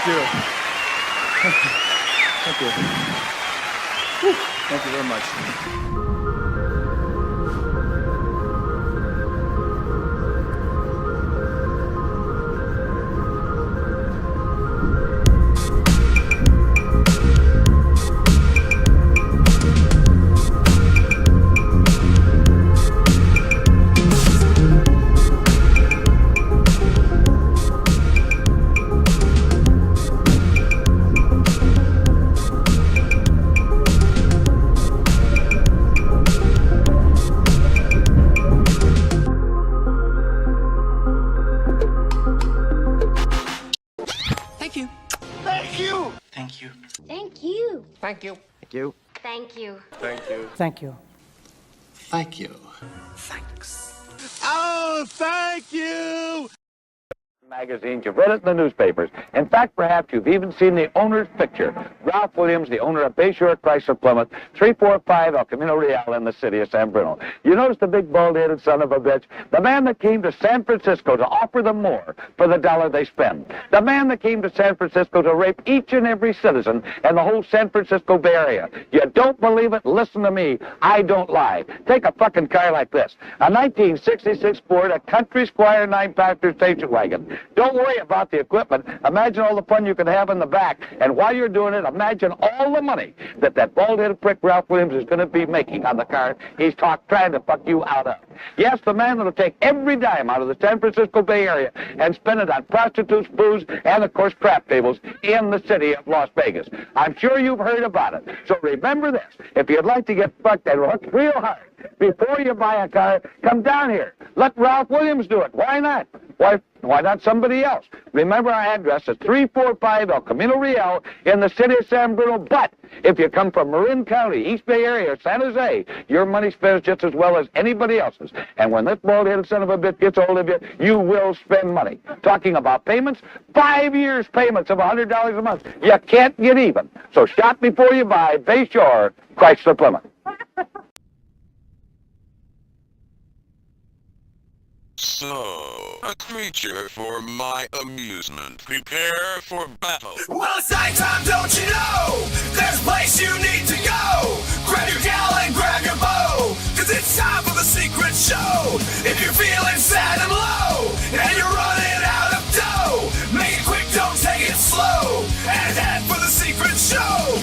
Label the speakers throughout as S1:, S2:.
S1: Thank you. Thank you. Whew. Thank you very much.
S2: Thank you.
S3: Thank you.
S2: Thank you.
S3: Thank you.
S2: Thank you.
S3: Thank you.
S4: Thank you.
S3: Thank you.
S5: Thank you.
S2: Thank you. Thanks.
S3: Oh, thank you.
S6: Magazines, you've read it in the newspapers. In fact, perhaps you've even seen the owner's picture. Ralph Williams, the owner of Bayshore Chrysler Plymouth, 345 El Camino Real in the city of San Bruno. You notice the big bald-headed son of a bitch? The man that came to San Francisco to offer them more for the dollar they spend. The man that came to San Francisco to rape each and every citizen in the whole San Francisco Bay Area. You don't believe it? Listen to me. I don't lie. Take a fucking car like this. A 1966 Ford, a Country Squire 9-passenger station wagon. Don't worry about the equipment. Imagine all the fun you can have in the back. And while you're doing it, imagine all the money that bald-headed prick Ralph Williams is going to be making on the car he's trying to fuck you out of. Yes, the man that'll take every dime out of the San Francisco Bay Area and spend it on prostitutes, booze, and, of course, crap tables in the city of Las Vegas. I'm sure you've heard about it. So remember this. If you'd like to get fucked and hooked real hard before you buy a car, come down here. Let Ralph Williams do it. Why not? Why not somebody else? Remember our address is 345 El Camino Real in the city of San Bruno. But if you come from Marin County, East Bay Area, or San Jose, your money spends just as well as anybody else's. And when this bald-headed son of a bitch gets a hold of you, you will spend money. Talking about payments, 5 years payments of $100 a month. You can't get even. So shop before you buy. Bayshore Chrysler Plymouth.
S7: So, a creature for my amusement. Prepare for battle.
S8: Well, it's nighttime, don't you know? There's a place you need to go. Grab your gal and grab your bow, 'cause it's time for the secret show. If you're feeling sad and low, and you're running out of dough, make it quick, don't take it slow, and head for the secret show.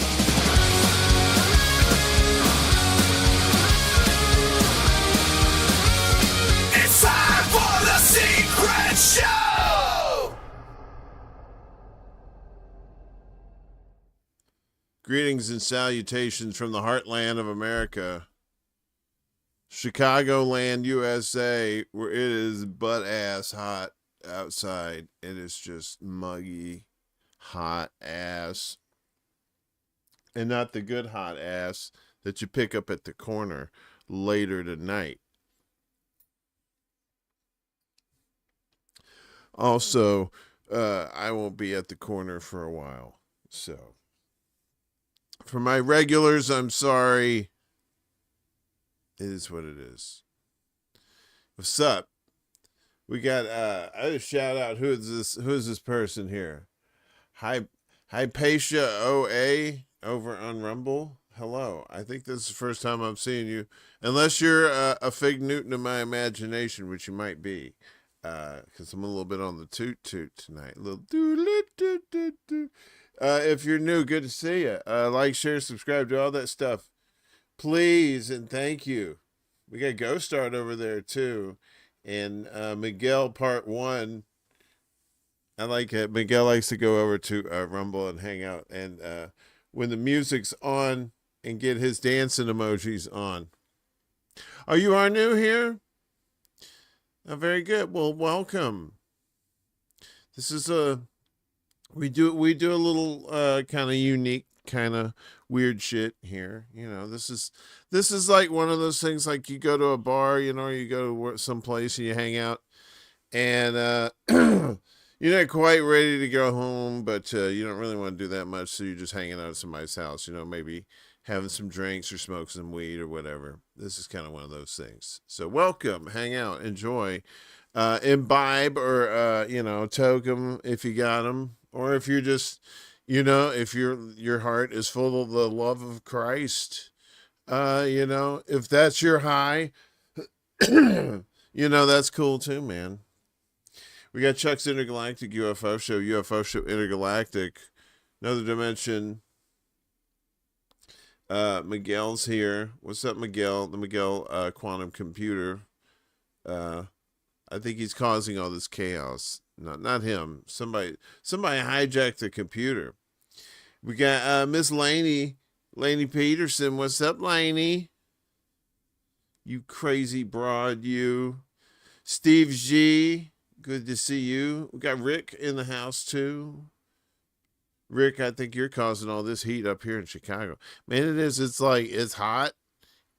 S8: It's time for the secret show!
S9: Greetings and salutations from the heartland of America, Chicagoland, USA, where it is butt-ass hot outside. It is just muggy, hot ass. And not the good hot ass that you pick up at the corner later tonight. Also, I won't be at the corner for a while. So, for my regulars, I'm sorry. It is what it is. What's up? We got, I just shout out, who is this person here? Hypatia OA over on Rumble. Hello. I think this is the first time I'm seeing you. Unless you're a Fig Newton of my imagination, which you might be. Because I'm a little bit on the toot tonight. A little doot. If you're new, good to see you. Like, share, subscribe, do all that stuff. Please and thank you. We got Ghost Art over there too. And Miguel Part 1. I like it. Miguel likes to go over to Rumble and hang out. And when the music's on and get his dancing emojis on. Are you our new here? Oh, very good. Well, welcome. This is we do a little kind of unique, kind of weird shit here. You know, this is like one of those things like you go to a bar, you know, you go to someplace and you hang out, and you're not quite ready to go home, but you don't really want to do that much, so you're just hanging out at somebody's house. You know, maybe having some drinks or smoke some weed or whatever. This is kind of one of those things. So welcome, hang out, enjoy, imbibe, or, you know, toke them if you got them. Or if you're just, if your heart is full of the love of Christ, if that's your high, that's cool too, man. We got Chuck's Intergalactic UFO Show Intergalactic, Another Dimension. Miguel's here. What's up, Miguel? The Miguel quantum computer. I think he's causing all this chaos. Not him. Somebody hijacked the computer. We got Miss Lainey Peterson. What's up, Lainey? You crazy broad, you. Steve G. Good to see you. We got Rick in the house too. Rick, I think you're causing all this heat up here in Chicago. Man, it is. It's like it's hot,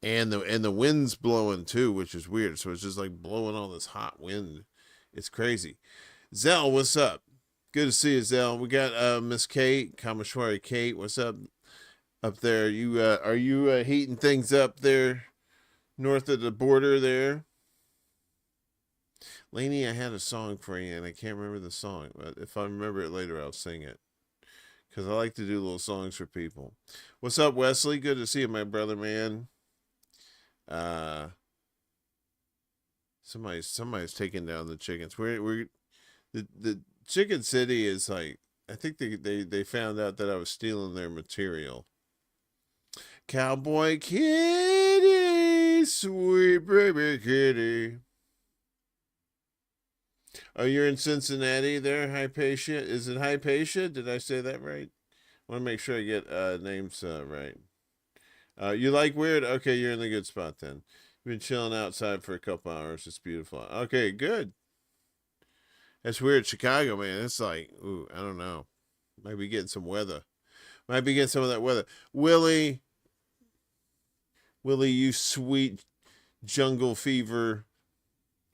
S9: and the wind's blowing too, which is weird. So it's just like blowing all this hot wind. It's crazy. Zell, what's up? Good to see you, Zell. We got Miss Kate, Kameshwari Kate. What's up there? You are you heating things up there north of the border there? Lainey, I had a song for you, and I can't remember the song, but if I remember it later, I'll sing it. Because I like to do little songs for people. What's up, Wesley? Good to see you, my brother, man. Somebody's taking down the chickens. The Chicken City is like, I think they found out that I was stealing their material. Cowboy kitty, sweet baby kitty. Oh, you're in Cincinnati there, Hypatia? Is it Hypatia? Did I say that right? I want to make sure I get names right. You like weird? Okay, you're in the good spot then. You've been chilling outside for a couple hours. It's beautiful. Okay, good. That's weird. Chicago, man. It's like, ooh, I don't know. Might be getting some weather. Might be getting some of that weather. Willie, you sweet jungle fever.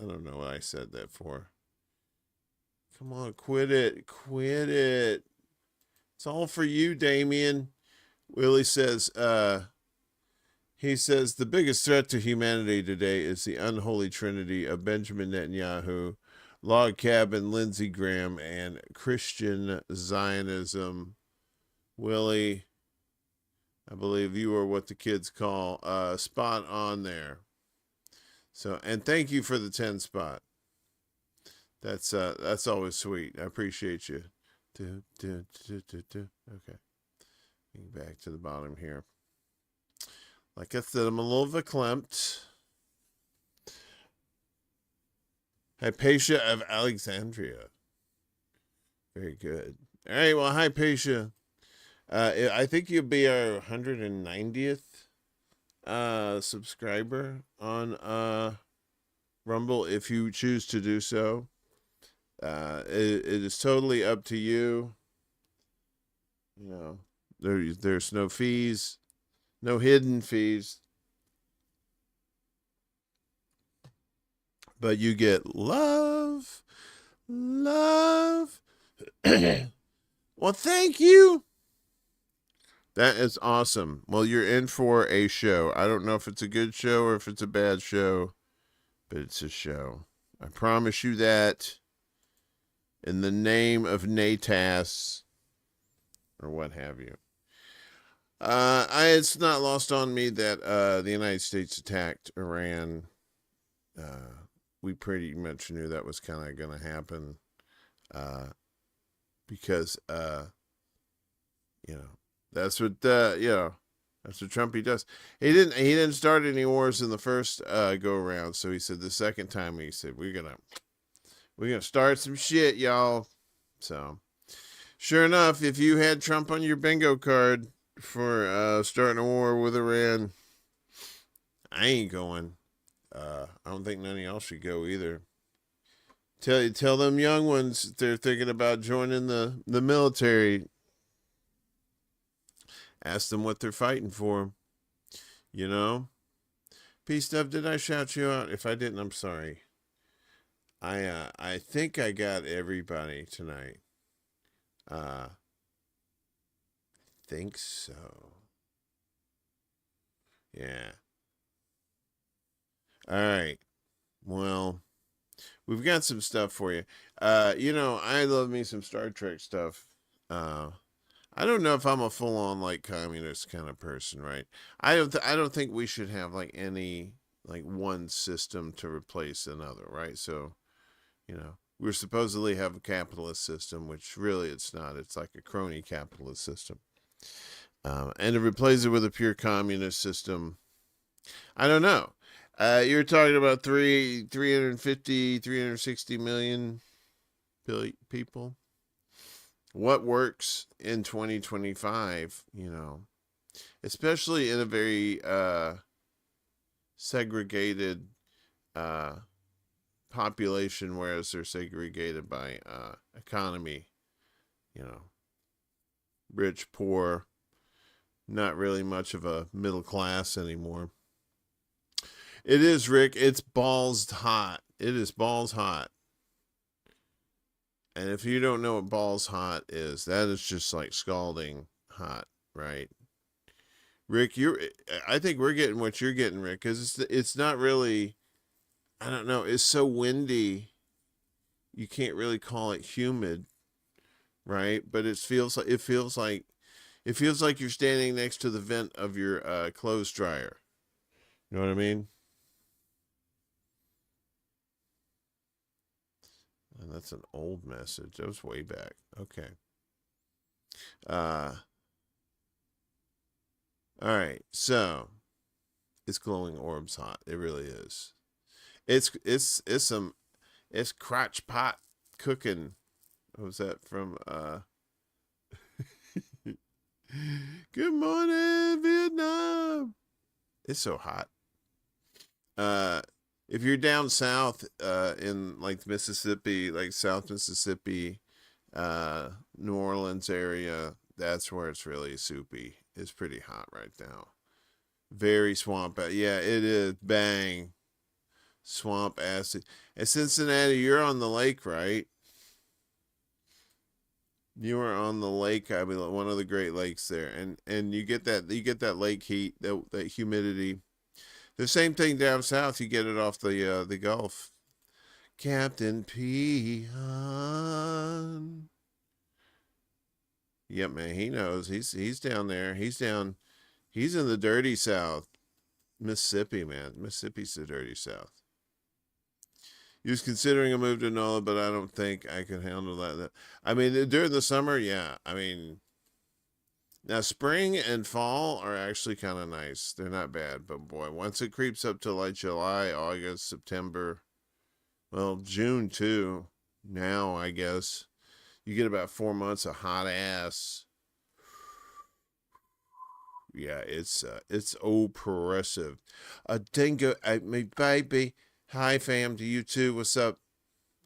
S9: I don't know what I said that for. Come on, quit it. Quit it. It's all for you, Damien. Willie says, he says, the biggest threat to humanity today is the unholy trinity of Benjamin Netanyahu, Log Cabin, Lindsey Graham, and Christian Zionism. Willie, I believe you are what the kids call spot on there. So, and thank you for the 10 spot. That's always sweet. I appreciate you. Okay. Back to the bottom here. Like I said, I'm a little verklempt. Hypatia of Alexandria. Very good. All right, well, Hypatia. I think you'll be our 190th subscriber on Rumble if you choose to do so. It is totally up to you. You know, there's no fees, no hidden fees, but you get love. Well, thank you. That is awesome. Well, you're in for a show. I don't know if it's a good show or if it's a bad show, but it's a show. I promise you that. In the name of NATAS, or what have you. It's not lost on me that the United States attacked Iran. We pretty much knew that was kind of going to happen. Because, that's what, that's what Trumpy does. He didn't start any wars in the first go around. So he said the second time, he said, we're going to start some shit, y'all. So, sure enough, if you had Trump on your bingo card for starting a war with Iran, I ain't going. I don't think none of y'all should go either. Tell them young ones if they're thinking about joining the military. Ask them what they're fighting for. You know? Peace stuff, did I shout you out? If I didn't, I'm sorry. I think I got everybody tonight. Think so. Yeah. All right. Well, we've got some stuff for you. You know, I love me some Star Trek stuff. I don't know if I'm a full on like communist kind of person, right? I don't think we should have like any like one system to replace another, right? So, you know, we're supposedly have a capitalist system, which really it's not. It's like a crony capitalist system. And to replace it with a pure communist system, I don't know. You're talking about 360 million people. What works in 2025, you know, especially in a very segregated population, whereas they're segregated by economy, you know, rich, poor, not really much of a middle class anymore. It is, Rick. It's balls hot. It is balls hot. And if you don't know what balls hot is, that is just like scalding hot, right? Rick, I think we're getting what you're getting, Rick, because it's not really, I don't know, it's so windy. You can't really call it humid, right? But it feels like you're standing next to the vent of your clothes dryer. You know what I mean? And that's an old message. That was way back. Okay. All right. So it's glowing orbs hot. It really is. It's crotch pot cooking. What was that from? Good morning, Vietnam. It's so hot. If you're down south, in like Mississippi, like South Mississippi, New Orleans area, that's where it's really soupy. It's pretty hot right now. Very swamp. Yeah, it is. Bang. Swamp acid. And Cincinnati, you're on the lake, right? You are on the lake. I mean, one of the Great Lakes there, and you get that lake heat, that humidity. The same thing down south. You get it off the Gulf. Captain Peon. Yep, man. He knows. He's down there. He's in the dirty South, Mississippi, man. Mississippi's the dirty South. He was considering a move to NOLA, but I don't think I could handle that. I mean, during the summer, yeah. I mean, now spring and fall are actually kind of nice. They're not bad, but boy, once it creeps up to like July, August, September, well, June too. Now, I guess you get about 4 months of hot ass. Yeah, it's oppressive. A dingo, my baby. Hi, fam, to you too. What's up?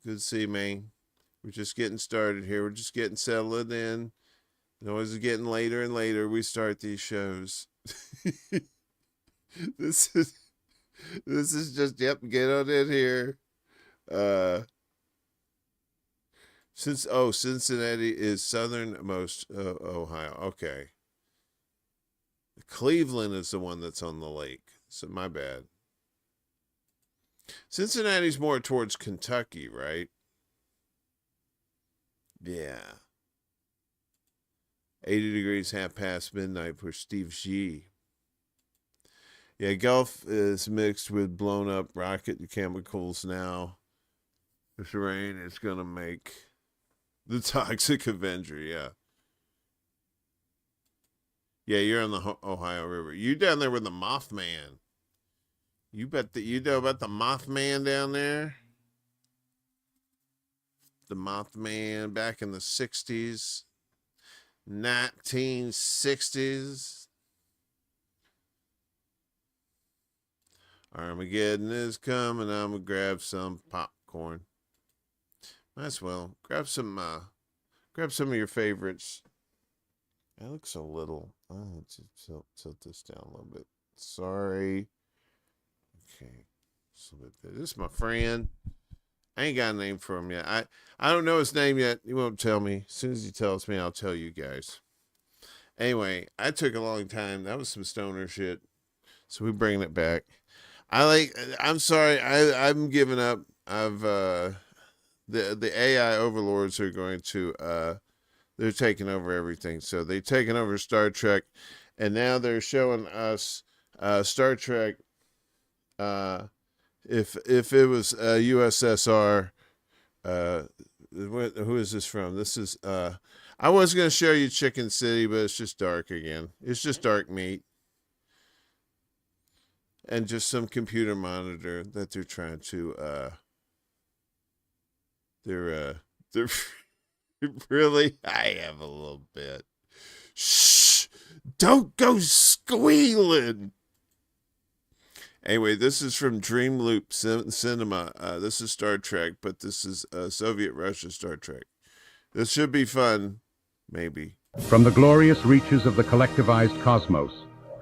S9: Good to see you, man. We're just getting started here. We're just getting settled in. It always is getting later and later. We start these shows. This is just, yep, get on in here. Cincinnati is southernmost Ohio. Okay. Cleveland is the one that's on the lake. So my bad. Cincinnati's more towards Kentucky, right? Yeah. 80 degrees, half past midnight for Steve G. Yeah, Gulf is mixed with blown up rocket chemicals now. This rain is going to make the Toxic Avenger, yeah. Yeah, you're on the Ohio River. You down there with the Mothman. You bet that you know about the Mothman down there? The Mothman back in the 60s. 1960s. Armageddon is coming. I'm going to grab some popcorn. Might as well. Grab some of your favorites. That looks so little. I'll tilt this down a little bit. Sorry. Okay. This is my friend. I ain't got a name for him yet. I don't know his name yet. He won't tell me. As soon as he tells me, I'll tell you guys. Anyway, I took a long time. That was some stoner shit. So we're bringing it back. I'm sorry. I'm giving up. the AI overlords are going to they're taking over everything. So they've taken over Star Trek, and now they're showing us Star Trek. If it was USSR, who is this from? This is I was gonna show you Chicken City, but it's just dark again. It's just dark meat. And just some computer monitor that they're trying to they're really, I have a little bit. Shh, don't go squealing. Anyway, this is from Dream Loop Cinema. This is Star Trek, but this is Soviet Russia Star Trek. This should be fun, maybe.
S4: From the glorious reaches of the collectivized cosmos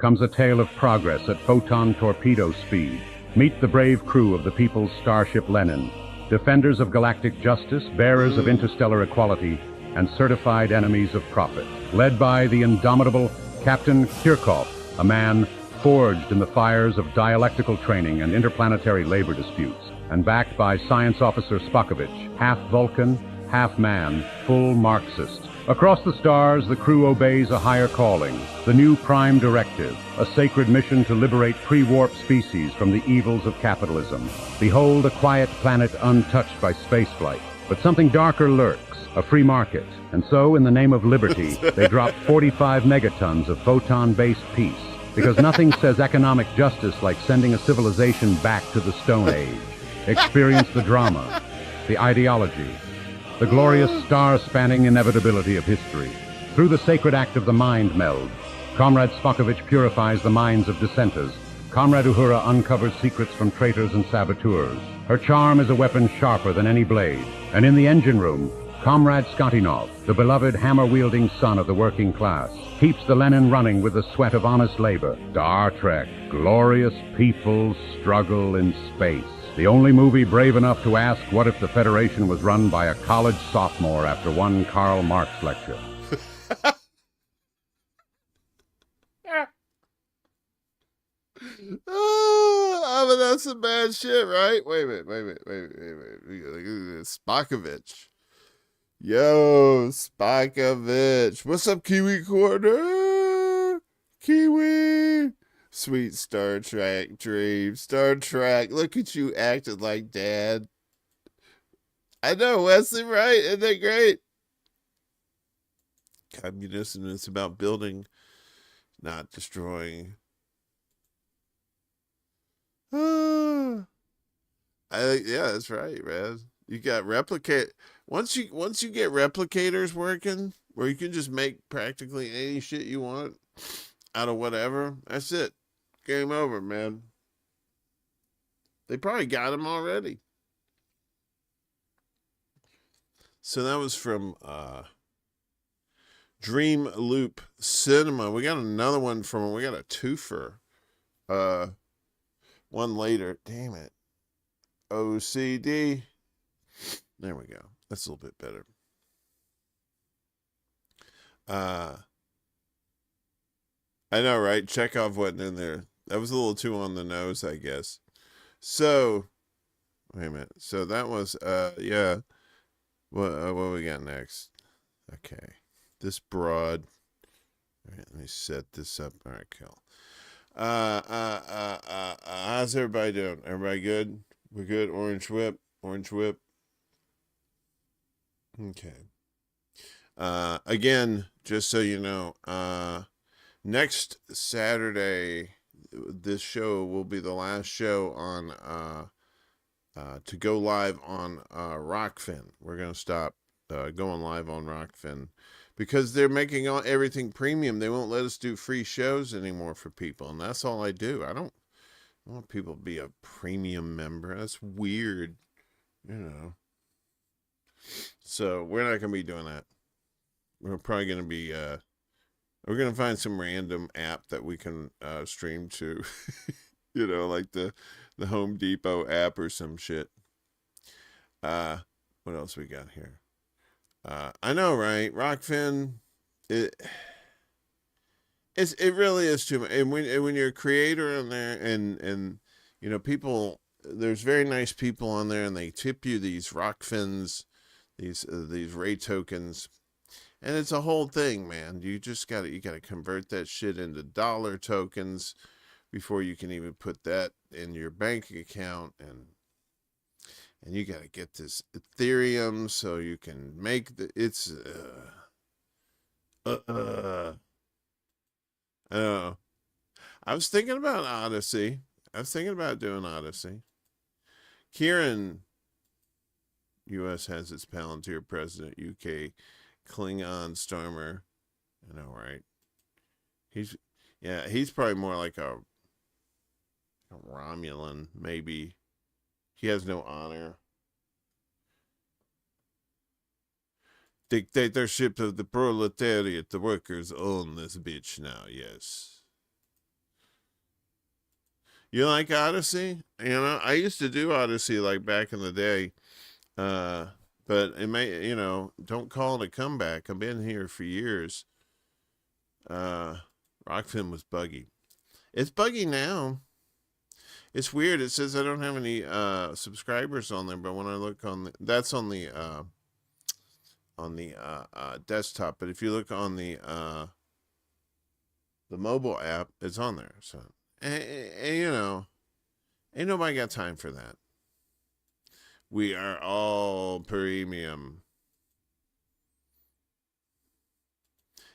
S4: comes a tale of progress at photon torpedo speed. Meet the brave crew of the People's Starship Lenin, defenders of galactic justice, bearers of interstellar equality, and certified enemies of profit. Led by the indomitable Captain Kirkov, a man forged in the fires of dialectical training and interplanetary labor disputes, and backed by Science Officer Spokovich, half Vulcan, half man, full Marxist. Across the stars, the crew obeys a higher calling, the new prime directive, a sacred mission to liberate pre-warp species from the evils of capitalism. Behold a quiet planet untouched by spaceflight, but something darker lurks, a free market. And so, in the name of liberty, they drop 45 megatons of photon-based peace, because nothing says economic justice like sending a civilization back to the Stone Age. Experience the drama, the ideology, the glorious star-spanning inevitability of history. Through the sacred act of the mind meld, Comrade Spokovich purifies the minds of dissenters. Comrade Uhura uncovers secrets from traitors and saboteurs. Her charm is a weapon sharper than any blade. And in the engine room, Comrade Skatinov, the beloved hammer-wielding son of the working class, keeps the Lenin running with the sweat of honest labor. Star Trek, glorious people's struggle in space. The only movie brave enough to ask what if the Federation was run by a college sophomore after one Karl Marx lecture.
S9: Oh, but that's some bad shit, right? Wait a minute. Spokovich. Yo, Spokovich. What's up, Kiwi Corner? Kiwi. Sweet Star Trek dream. Star Trek. Look at you acting like Dad. I know, Wesley, right? Isn't that great? Communism is about building, not destroying. Yeah, that's right, man. You got replicate. Once you get replicators working, where you can just make practically any shit you want out of whatever, that's it. Game over, man. They probably got him already. So that was from Dream Loop Cinema. We got another one from, we got a twofer. One later. Damn it. OCD. There we go. That's a little bit better. I know, right? Chekhov wasn't in there. That was a little too on the nose, I guess. So, wait a minute. So that was, yeah. What we got next? Okay. This broad. All right, let me set this up. All right, cool. How's everybody doing? Everybody good? We're good? Orange whip. Okay. Again, just so you know, next Saturday, this show will be the last show on, to go live on, Rockfin. We're going to stop, going live on Rockfin because they're making everything premium. They won't let us do free shows anymore for people. And that's all I do. I don't want people to be a premium member. That's weird, you know. So we're not going to be doing that. We're probably going to be, we're going to find some random app that we can stream to, you know, like the Home Depot app or some shit. What else we got here? I know, right? Rockfin, it really is too much. And when you're a creator in there and you know, people there's very nice people on there, and they tip you these rock fins, these Ray tokens, and it's a whole thing, man. You gotta convert that shit into dollar tokens before you can even put that in your bank account, and you gotta get this Ethereum so you can make I don't know. I was thinking about Odyssey. I was thinking about doing Odyssey. Kieran, U.S. has its Palantir president, UK Klingon Stormer. I know, right? He's probably more like a Romulan, maybe. He has no honor. Dictatorship of the proletariat. The workers own this bitch now, yes. You like Odyssey? You know, I used to do Odyssey like back in the day. But it may, don't call it a comeback. I've been here for years. Rockfin was buggy. It's buggy now. It's weird. It says I don't have any subscribers on there, but when I look that's on the desktop. But if you look on the mobile app, it's on there. So, and ain't nobody got time for that. We are all premium.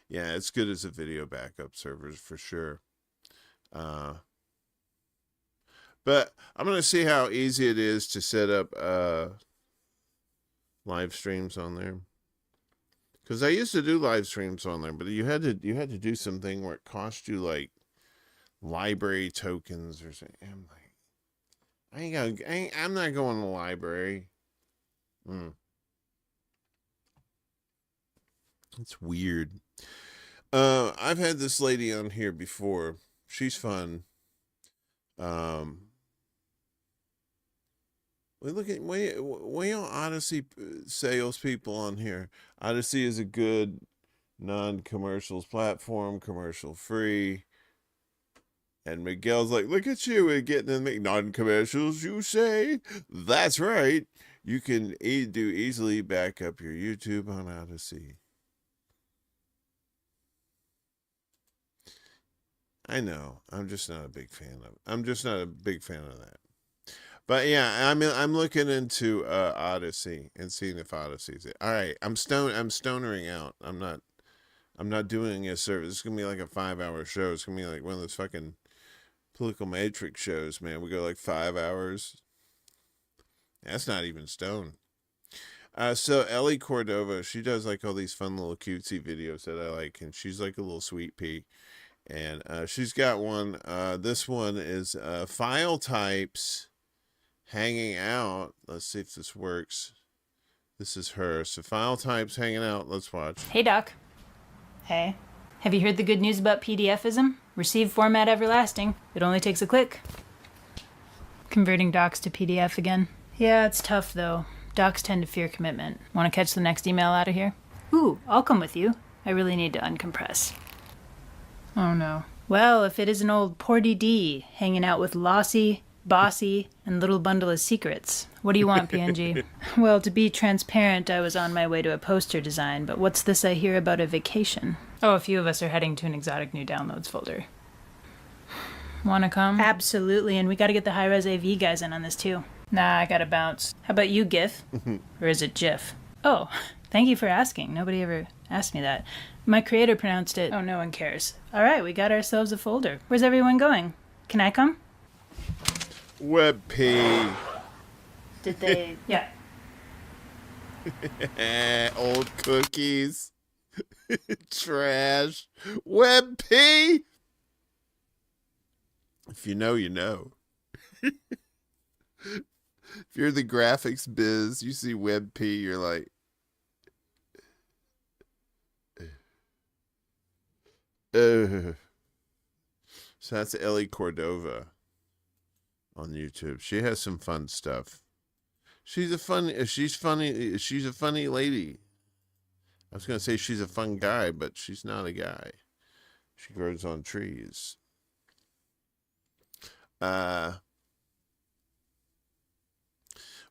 S9: Yeah, it's good as a video backup server for sure. But I'm going to see how easy it is to set up live streams on there. Because I used to do live streams on there, but you had to do something where it cost you like library tokens or something. I'm like, I'm not going to the library. It's weird. I've had this lady on here before. She's fun. We all Odyssey salespeople on here. Odyssey is a good non-commercials platform, commercial free. And Miguel's like, look at you getting in the non-commercials, you say? That's right. You can easily back up your YouTube on Odyssey. I know. I'm just not a big fan of that. But yeah, I'm looking into Odyssey and seeing if Odyssey's it. All right, I'm stonering out. I'm not doing a service. It's gonna be like a 5-hour show. It's gonna be like one of those fucking political matrix shows, man. We go like 5 hours. That's not even stone. So Ellie Cordova, she does like all these fun little cutesy videos that I like, and she's like a little sweet pea. And she's got one. This one is file types hanging out. Let's see if this works. This is her. So file types hanging out. Let's watch.
S5: Hey, Doc. Hey. Have you heard the good news about PDFism? Receive format everlasting. It only takes a click. Converting docs to PDF again. Yeah, it's tough, though. Docs tend to fear commitment. Want to catch the next email out of here? Ooh, I'll come with you. I really need to uncompress. Oh, no. Well, if it is an old Porty D hanging out with Lossy, Bossy, and Little Bundle of Secrets. What do you want, PNG? Well, to be transparent, I was on my way to a poster design, but what's this I hear about a vacation? Oh, a few of us are heading to an exotic new downloads folder. Wanna come? Absolutely, and we gotta get the high-res AV guys in on this too. Nah, I gotta bounce. How about you, GIF? Or is it GIF? Oh, thank you for asking. Nobody ever asked me that. My creator pronounced it. Oh, no one cares. All right, we got ourselves a folder. Where's everyone going? Can I come?
S9: WebP.
S5: Did they? Yeah.
S9: Old cookies. Trash. WebP. If you know, you know. If you're the graphics biz, you see WebP, you're like, so that's Ellie Cordova on YouTube. She has some fun stuff. She's funny. She's a funny lady. I was gonna say she's a fun guy, but she's not a guy. She grows on trees.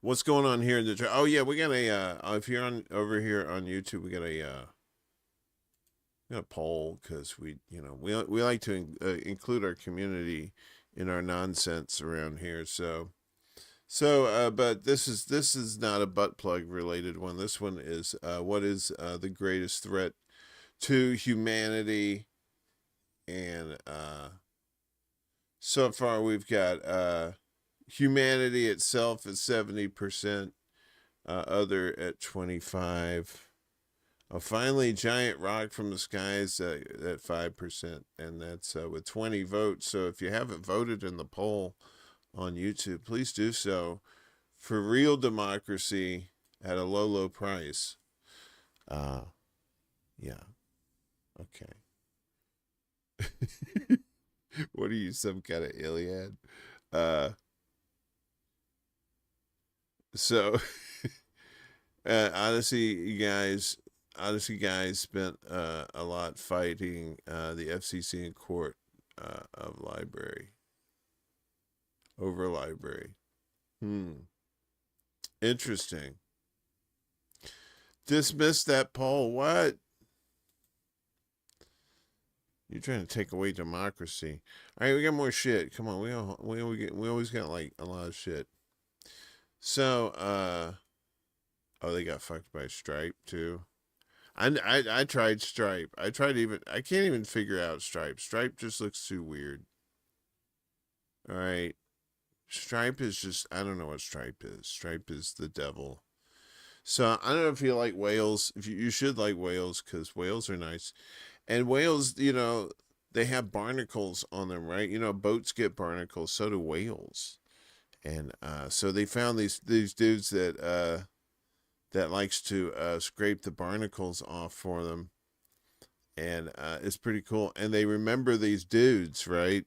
S9: What's going on here in the chat? Oh yeah, we got a if you're on over here on YouTube, we got a poll, because we like to include our community in our nonsense around here. So but this is not a butt plug related one. This one is what is the greatest threat to humanity, and so far we've got humanity itself at 70%, other at 25%. Finally, giant rock from the skies at 5%, and that's with 20 votes. So if you haven't voted in the poll on YouTube, please do so, for real democracy at a low, low price. Yeah. Okay. What are you, some kind of Iliad? So, honestly, guys spent a lot fighting the FCC in court of over library. Interesting. Dismiss that poll. What? You're trying to take away democracy. All right, we got more shit. Come on, we always got like a lot of shit. So, oh, they got fucked by Stripe too. I tried Stripe. I can't even figure out Stripe. Stripe just looks too weird. All right, Stripe is just, I don't know what Stripe is. Stripe is the devil. So I don't know if you like whales. If you should like whales, because whales are nice. And whales, they have barnacles on them, right? Boats get barnacles, so do whales. And so they found these dudes that likes to scrape the barnacles off for them. And it's pretty cool. And they remember these dudes, right?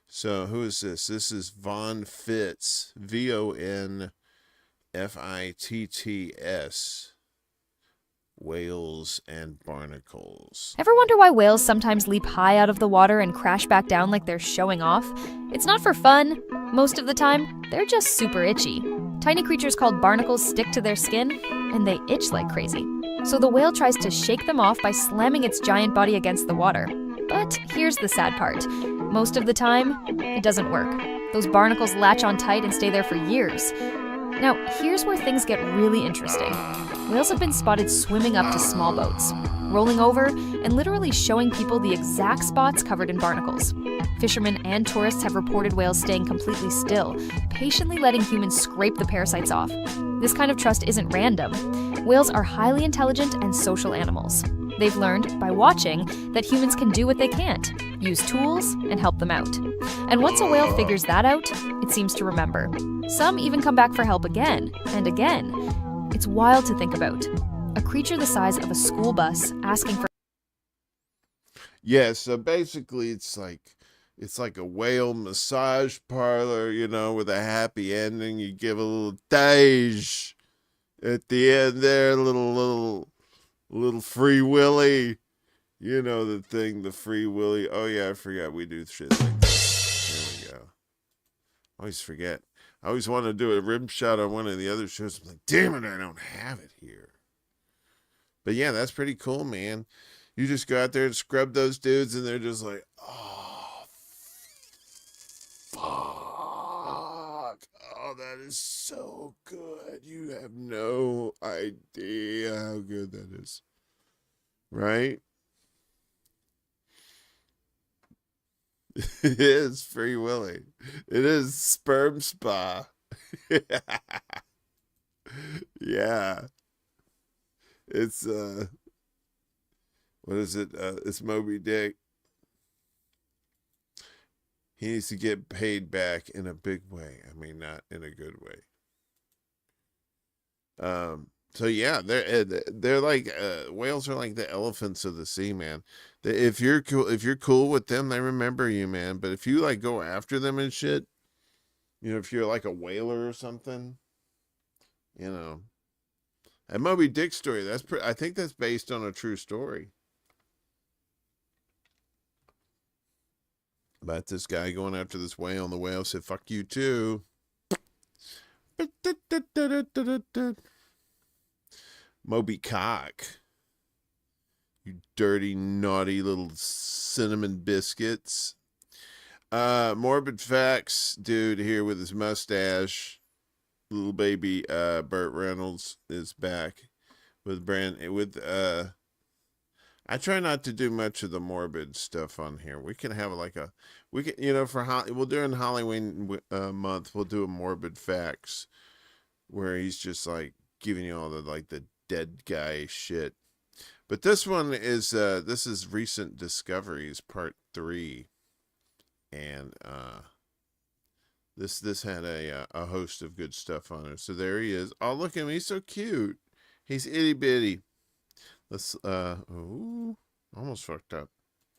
S9: So who is this? This is Von Fitts, VONFITTS. Whales and barnacles.
S10: Ever wonder why whales sometimes leap high out of the water and crash back down like they're showing off? It's not for fun. Most of the time, they're just super itchy. Tiny creatures called barnacles stick to their skin, and they itch like crazy. So the whale tries to shake them off by slamming its giant body against the water. But here's the sad part. Most of the time, it doesn't work. Those barnacles latch on tight and stay there for years. Now, here's where things get really interesting. Whales have been spotted swimming up to small boats, rolling over, and literally showing people the exact spots covered in barnacles. Fishermen and tourists have reported whales staying completely still, patiently letting humans scrape the parasites off. This kind of trust isn't random. Whales are highly intelligent and social animals. They've learned, by watching, that humans can do what they can't, use tools, and help them out. And once a whale figures that out, it seems to remember. Some even come back for help again and again. It's wild to think about. A creature the size of a school bus asking for...
S9: Yeah, so basically it's like a whale massage parlor, with a happy ending. You give a little dage at the end there, a little free willy. The thing, the free willy. Oh yeah, I forgot we do shit like that. There we go. I always forget. I always want to do a rim shot on one of the other shows. I'm like, damn it, I don't have it here. But yeah, that's pretty cool, man. You just go out there and scrub those dudes, and they're just like, oh, fuck. Oh, that is so good. You have no idea how good that is. Right? It is Free Willy. It is Sperm Spa. Yeah. It's what is it? It's Moby Dick. He needs to get paid back in a big way. I mean, not in a good way. So yeah, they're like whales are like the elephants of the sea, man. If you're cool with them, they remember you, man. But if you like go after them and shit, if you're like a whaler or something, that Moby Dick story, I think that's based on a true story about this guy going after this whale, and the whale said, "Fuck you too." Moby Cock. You dirty, naughty little cinnamon biscuits. Morbid Facts dude here with his mustache. Little baby Burt Reynolds is back with I try not to do much of the morbid stuff on here. We can have for during Halloween month, we'll do a Morbid Facts where he's just like giving you all the dead guy shit. But this one is this is Recent Discoveries Part 3. And this had a host of good stuff on it. So there he is. Oh, look at him. He's so cute. He's itty bitty. Let's almost fucked up.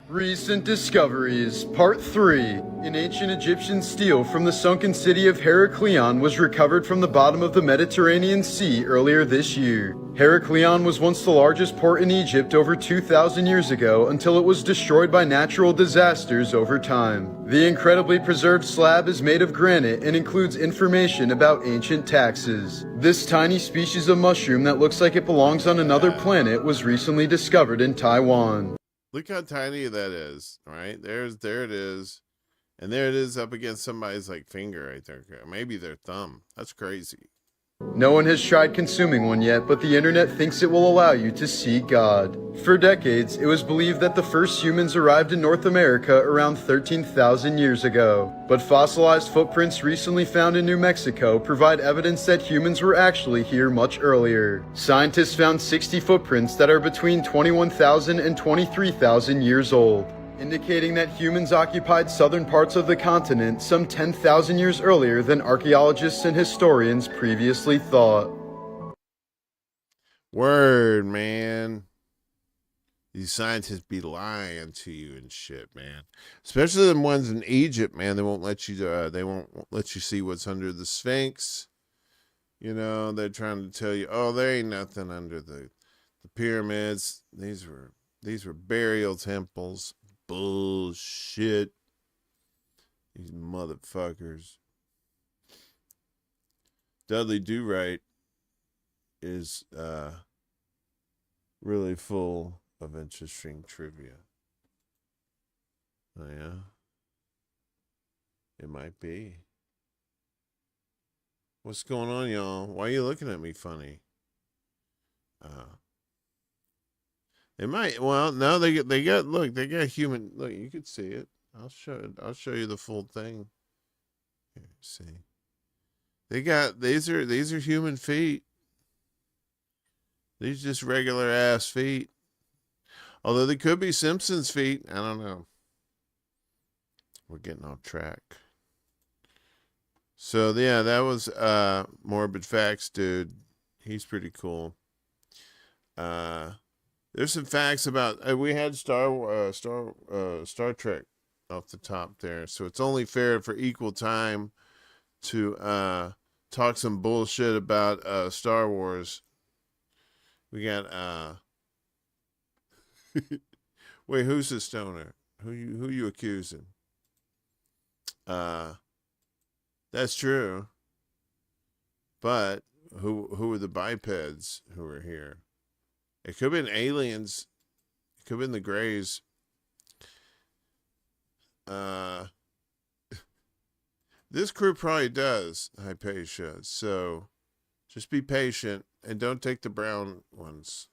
S11: Recent Discoveries, Part 3. An ancient Egyptian stele from the sunken city of Heraklion was recovered from the bottom of the Mediterranean Sea earlier this year. Heraklion was once the largest port in Egypt over 2,000 years ago until it was destroyed by natural disasters over time. The incredibly preserved slab is made of granite and includes information about ancient taxes. This tiny species of mushroom that looks like it belongs on another planet was recently discovered in Taiwan.
S9: Look how tiny that is, right? There it is. And there it is up against somebody's finger right there. Maybe their thumb. That's crazy.
S11: No one has tried consuming one yet, but the internet thinks it will allow you to see God. For decades, it was believed that the first humans arrived in North America around 13,000 years ago. But fossilized footprints recently found in New Mexico provide evidence that humans were actually here much earlier. Scientists found 60 footprints that are between 21,000 and 23,000 years old, indicating that humans occupied southern parts of the continent some 10,000 years earlier than archaeologists and historians previously thought.
S9: Word, man. These scientists be lying to you and shit, man. Especially the ones in Egypt, man. They won't let you see what's under the Sphinx. You know, they're trying to tell you, oh, there ain't nothing under the pyramids. These were burial temples. Bullshit. These motherfuckers. Dudley Do-Right is really full of interesting trivia. Oh yeah? It might be. What's going on, y'all? Why are you looking at me funny? They might. Well, no, they got human. Look, you could see it. I'll show you the full thing. Here, see. They got these are human feet. These just regular ass feet. Although they could be Simpsons feet. I don't know. We're getting off track. So yeah, that was Morbid Facts, dude. He's pretty cool. There's some facts about we had Star Trek off the top there, so it's only fair for equal time to talk some bullshit about Star Wars. We got wait, who's the stoner? Who you accusing? That's true. But who are the bipeds who are here? It could have been aliens. It could have been the Greys. This crew probably does, Hypatia. So just be patient and don't take the brown ones.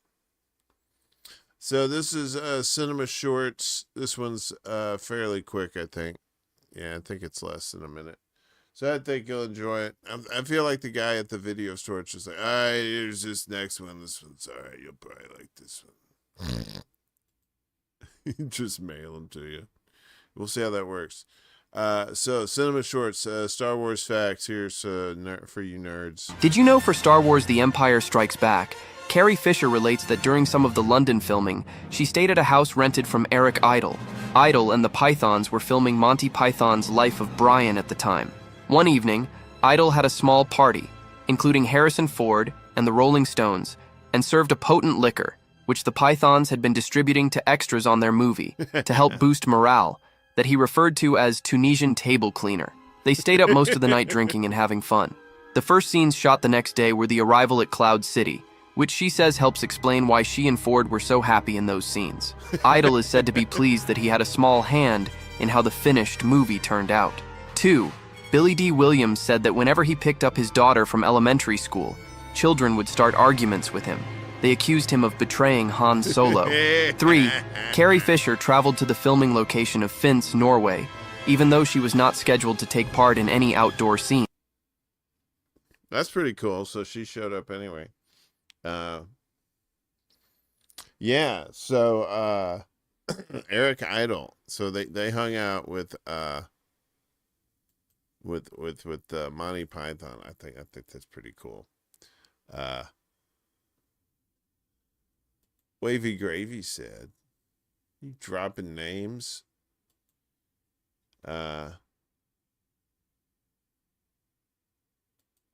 S9: So this is Cinema Shorts. This one's fairly quick, I think. Yeah, I think it's less than a minute. So I think you'll enjoy it. I feel like the guy at the video store is just like, all right, here's this next one. This one's all right. You'll probably like this one. Just mail them to you. We'll see how that works. So Cinema Shorts, Star Wars facts. Here's for you nerds.
S12: Did you know for Star Wars The Empire Strikes Back, Carrie Fisher relates that during some of the London filming, she stayed at a house rented from Eric Idle. Idle and the Pythons were filming Monty Python's Life of Brian at the time. One evening, Idle had a small party, including Harrison Ford and the Rolling Stones, and served a potent liquor, which the Pythons had been distributing to extras on their movie to help boost morale, that he referred to as Tunisian table cleaner. They stayed up most of the night drinking and having fun. The first scenes shot the next day were the arrival at Cloud City, which she says helps explain why she and Ford were so happy in those scenes. Idol is said to be pleased that he had a small hand in how the finished movie turned out. 2. Billy D. Williams said that whenever he picked up his daughter from elementary school, children would start arguments with him. They accused him of betraying Han Solo. 3. Carrie Fisher traveled to the filming location of Finse, Norway, even though she was not scheduled to take part in any outdoor scene.
S9: That's pretty cool. So she showed up anyway. Yeah. So Eric Idle. So they hung out with Monty Python. I think that's pretty cool. Wavy Gravy said, "You dropping names?"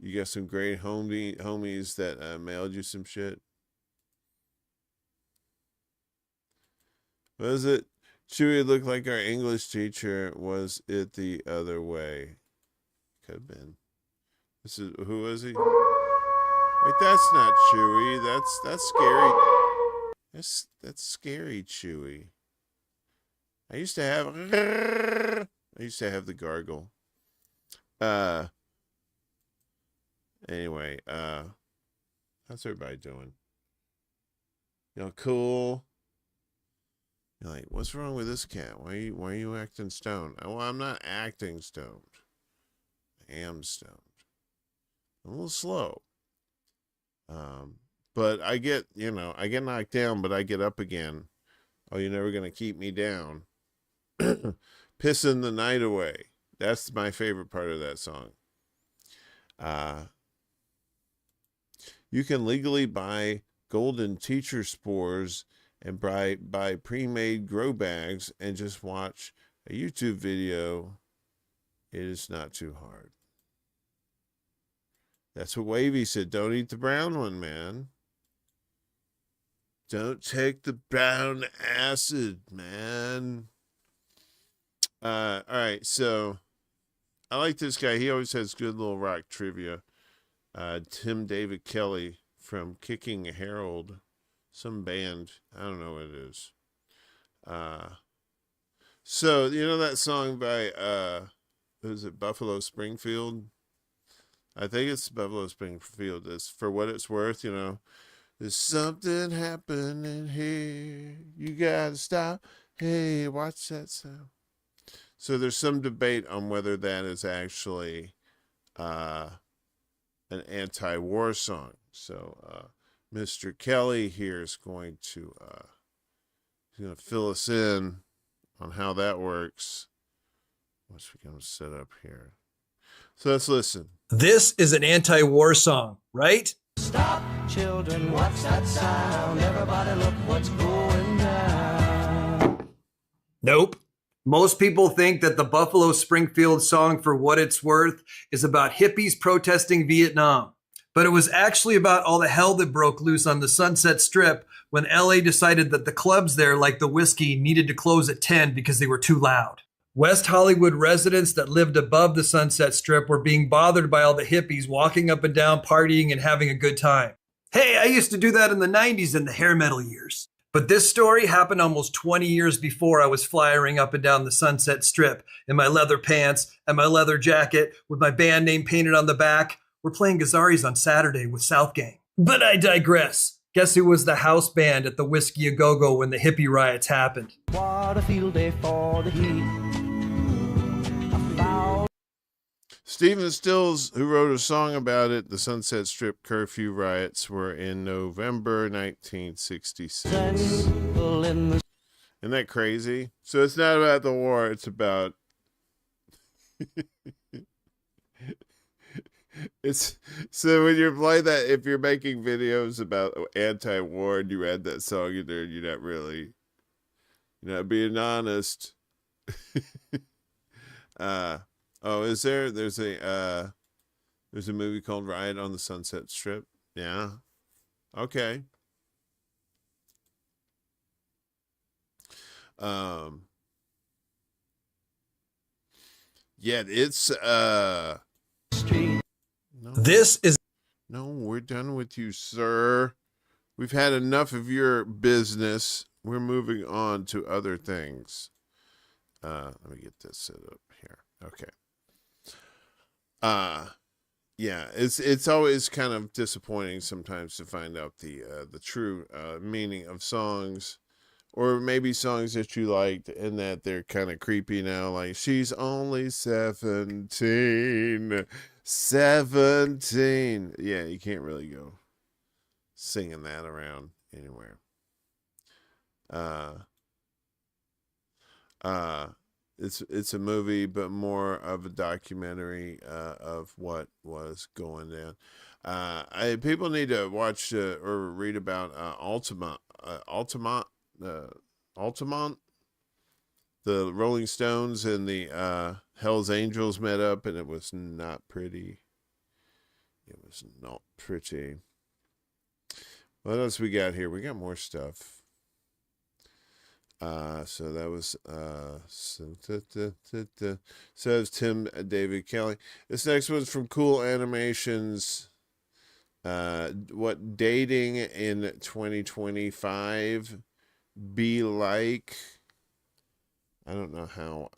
S9: You got some great homies that mailed you some shit. Was it Chewie looked like our English teacher? Was it the other way? Could have been. Who was he? Wait, that's not Chewie. That's scary. That's scary Chewie. I used to have the gargle. Anyway, how's everybody doing? Y'all cool? You're like, what's wrong with this cat? Why are you acting stoned? Well, I'm not acting stoned. I am stoned. I'm a little slow. But I get knocked down, but I get up again. Oh, you're never gonna keep me down. Pissing the night away. That's my favorite part of that song. You can legally buy golden teacher spores and buy pre-made grow bags and just watch a YouTube video. It is not too hard. That's what Wavy said. Don't eat the brown one, man. Don't take the brown acid, man. All right, so I like this guy. He always has good little rock trivia. Tim David Kelly from Kicking Harold, some band. I don't know what it is. So you know that song by is it Buffalo Springfield? I think it's Buffalo Springfield. It's For What It's Worth. You know, there's something happening here. You gotta stop. Hey, watch that sound. So there's some debate on whether that is actually an anti-war song. So Mr. Kelly here is going to fill us in on how that works. What's we going to set up here? So let's listen.
S13: This is an anti-war song, right?
S8: Stop, children, what's that sound? Everybody look what's going down.
S13: Nope. Most people think that the Buffalo Springfield song For What It's Worth is about hippies protesting Vietnam. But it was actually about all the hell that broke loose on the Sunset Strip when LA decided that the clubs there, like the Whiskey, needed to close at 10 because they were too loud. West Hollywood residents that lived above the Sunset Strip were being bothered by all the hippies walking up and down, partying and having a good time. Hey, I used to do that in the 90s in the hair metal years. But this story happened almost 20 years before I was flying up and down the Sunset Strip in my leather pants and my leather jacket with my band name painted on the back. We're playing Gazzarri's on Saturday with South Gang. But I digress. Guess who was the house band at the Whiskey A Go-Go when the hippie riots happened?
S8: What a field day for the heat.
S9: Stephen Stills, who wrote a song about it, the Sunset Strip curfew riots were in November 1966. Isn't that crazy? So it's not about the war, it's about... So when you're playing that, if you're making videos about anti-war and you add that song in there, you're not being honest. Oh, is there? There's a movie called Riot on the Sunset Strip. Yeah. Okay. Yeah, it's No.
S13: This is...
S9: No, we're done with you, sir. We've had enough of your business. We're moving on to other things. Let me get this set up here. Okay. Yeah, it's always kind of disappointing sometimes to find out the true meaning of songs, or maybe songs that you liked and that they're kind of creepy now. Like, she's only 17. 17. Yeah, you can't really go singing that around anywhere. It's a movie, but more of a documentary of what was going down. People need to watch or read about Altamont. The Rolling Stones and the Hells Angels met up, and it was not pretty. It was not pretty. What else we got here? We got more stuff. So that was says Tim David Kelly. This next one's from Cool Animations. What dating in 2025 be like? I don't know how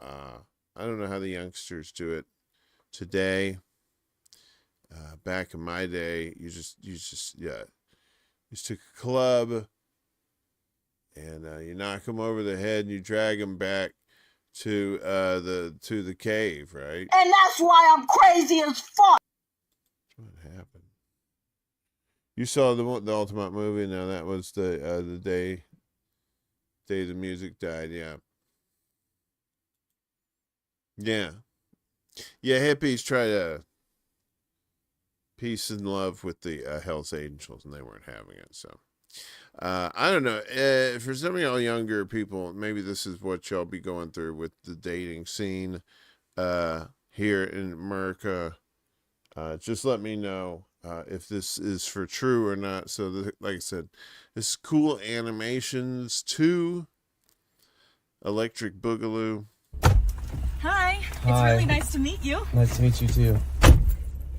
S9: the youngsters do it today. Back in my day, you just took a club and you knock them over the head and you drag them back to the cave, right?
S14: And that's why I'm crazy as fuck.
S9: What happened? You saw the Ultimate movie. Now that was the day the music died. Yeah. Hippies try to peace and love with the Hells Angels, and they weren't having it. So I don't know. For some of y'all younger people, maybe this is what y'all be going through with the dating scene here in America. Just let me know if this is for true or not. So, like I said, this is Cool Animations 2, Electric Boogaloo.
S15: Hi, it's really nice to meet you.
S16: Nice to meet you too.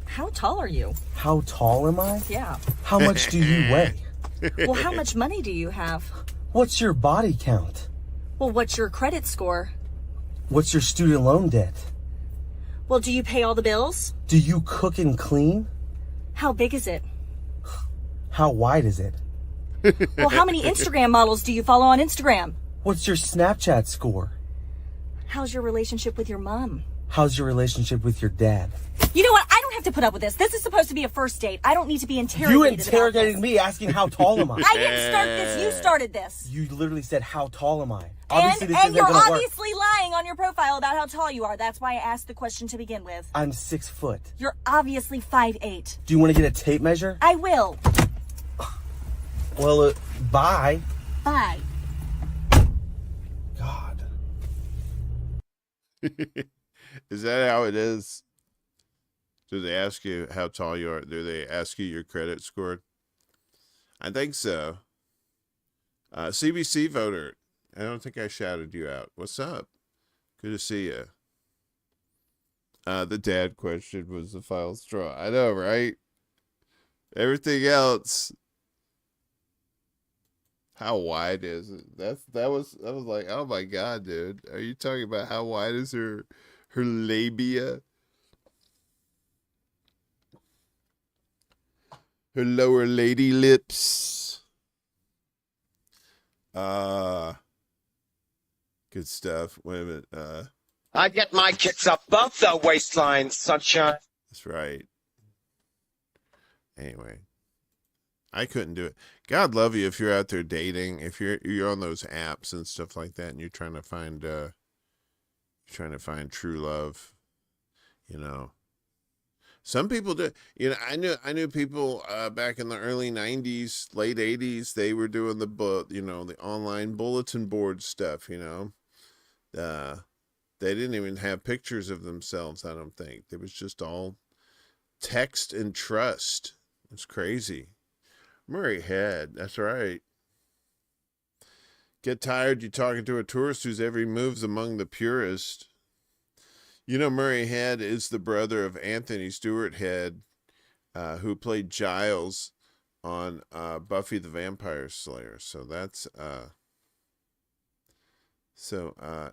S15: How tall are you?
S16: How tall am I?
S15: Yeah.
S16: How much do you weigh?
S15: Well, how much money do you have?
S16: What's your body count?
S15: Well, what's your credit score?
S16: What's your student loan debt?
S15: Well, do you pay all the bills?
S16: Do you cook and clean?
S15: How big is it?
S16: How wide is it?
S15: Well, how many Instagram models do you follow on Instagram?
S16: What's your Snapchat score?
S15: How's your relationship with your mom?
S16: How's your relationship with your dad?
S15: You know what? I don't have to put up with this. This is supposed to be a first date. I don't need to be interrogated.
S16: You interrogated me asking how tall am I?
S15: I didn't start this. You started this.
S16: You literally said, how tall am I?
S15: And you're obviously lying on your profile about how tall you are. That's why I asked the question to begin with.
S16: I'm 6 foot.
S15: You're obviously 5'8".
S16: Do you want to get a tape measure?
S15: I will.
S16: Well, bye.
S15: Bye.
S16: God.
S9: Is that how it is? Do they ask you how tall you are? Do they ask you your credit score? I think so. CBC voter. I don't think I shouted you out. What's up? Good to see you. The dad question was the final straw. I know, right? Everything else. How wide is it? That was like, oh my God, dude. Are you talking about how wide is her labia? Her lower lady lips. Good stuff. Wait a minute.
S17: I get my kicks above the waistline, sunshine.
S9: That's right. Anyway, I couldn't do it. God love you if you're out there dating, if you're on those apps and stuff like that, and you're trying to find true love. You know, some people do. You know, I knew people back in the early '90s, late '80s. They were doing the online bulletin board stuff. You know, they didn't even have pictures of themselves. I don't think it was just all text and trust. It's crazy. Murray Head, that's right. Get tired you talking to a tourist whose every move's among the purest. You know, Murray Head is the brother of Anthony Stewart Head. who played Giles on Buffy the Vampire Slayer. So that's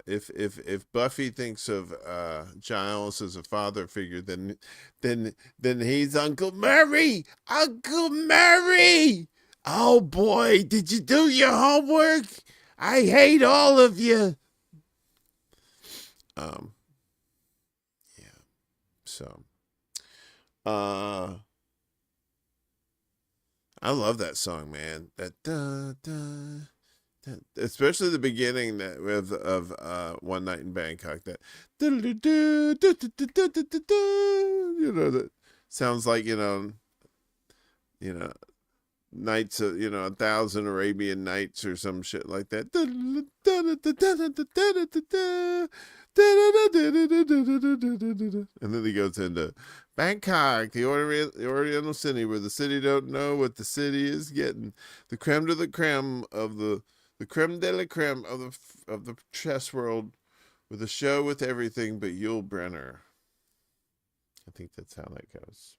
S9: if Buffy thinks of Giles as a father figure, then he's Uncle Murray. Uncle Murray. Oh boy, did you do your homework? I hate all of you. Yeah. So, I love that song, man. That especially the beginning of One Night in Bangkok. That that sounds like nights of 1,000 Arabian Nights or some shit like that. And then he goes into Bangkok, the Oriental city, where the city don't know what the city is getting. The creme de la creme of the creme de la creme of the chess world, with a show with everything but Yul Brynner. I think that's how that goes.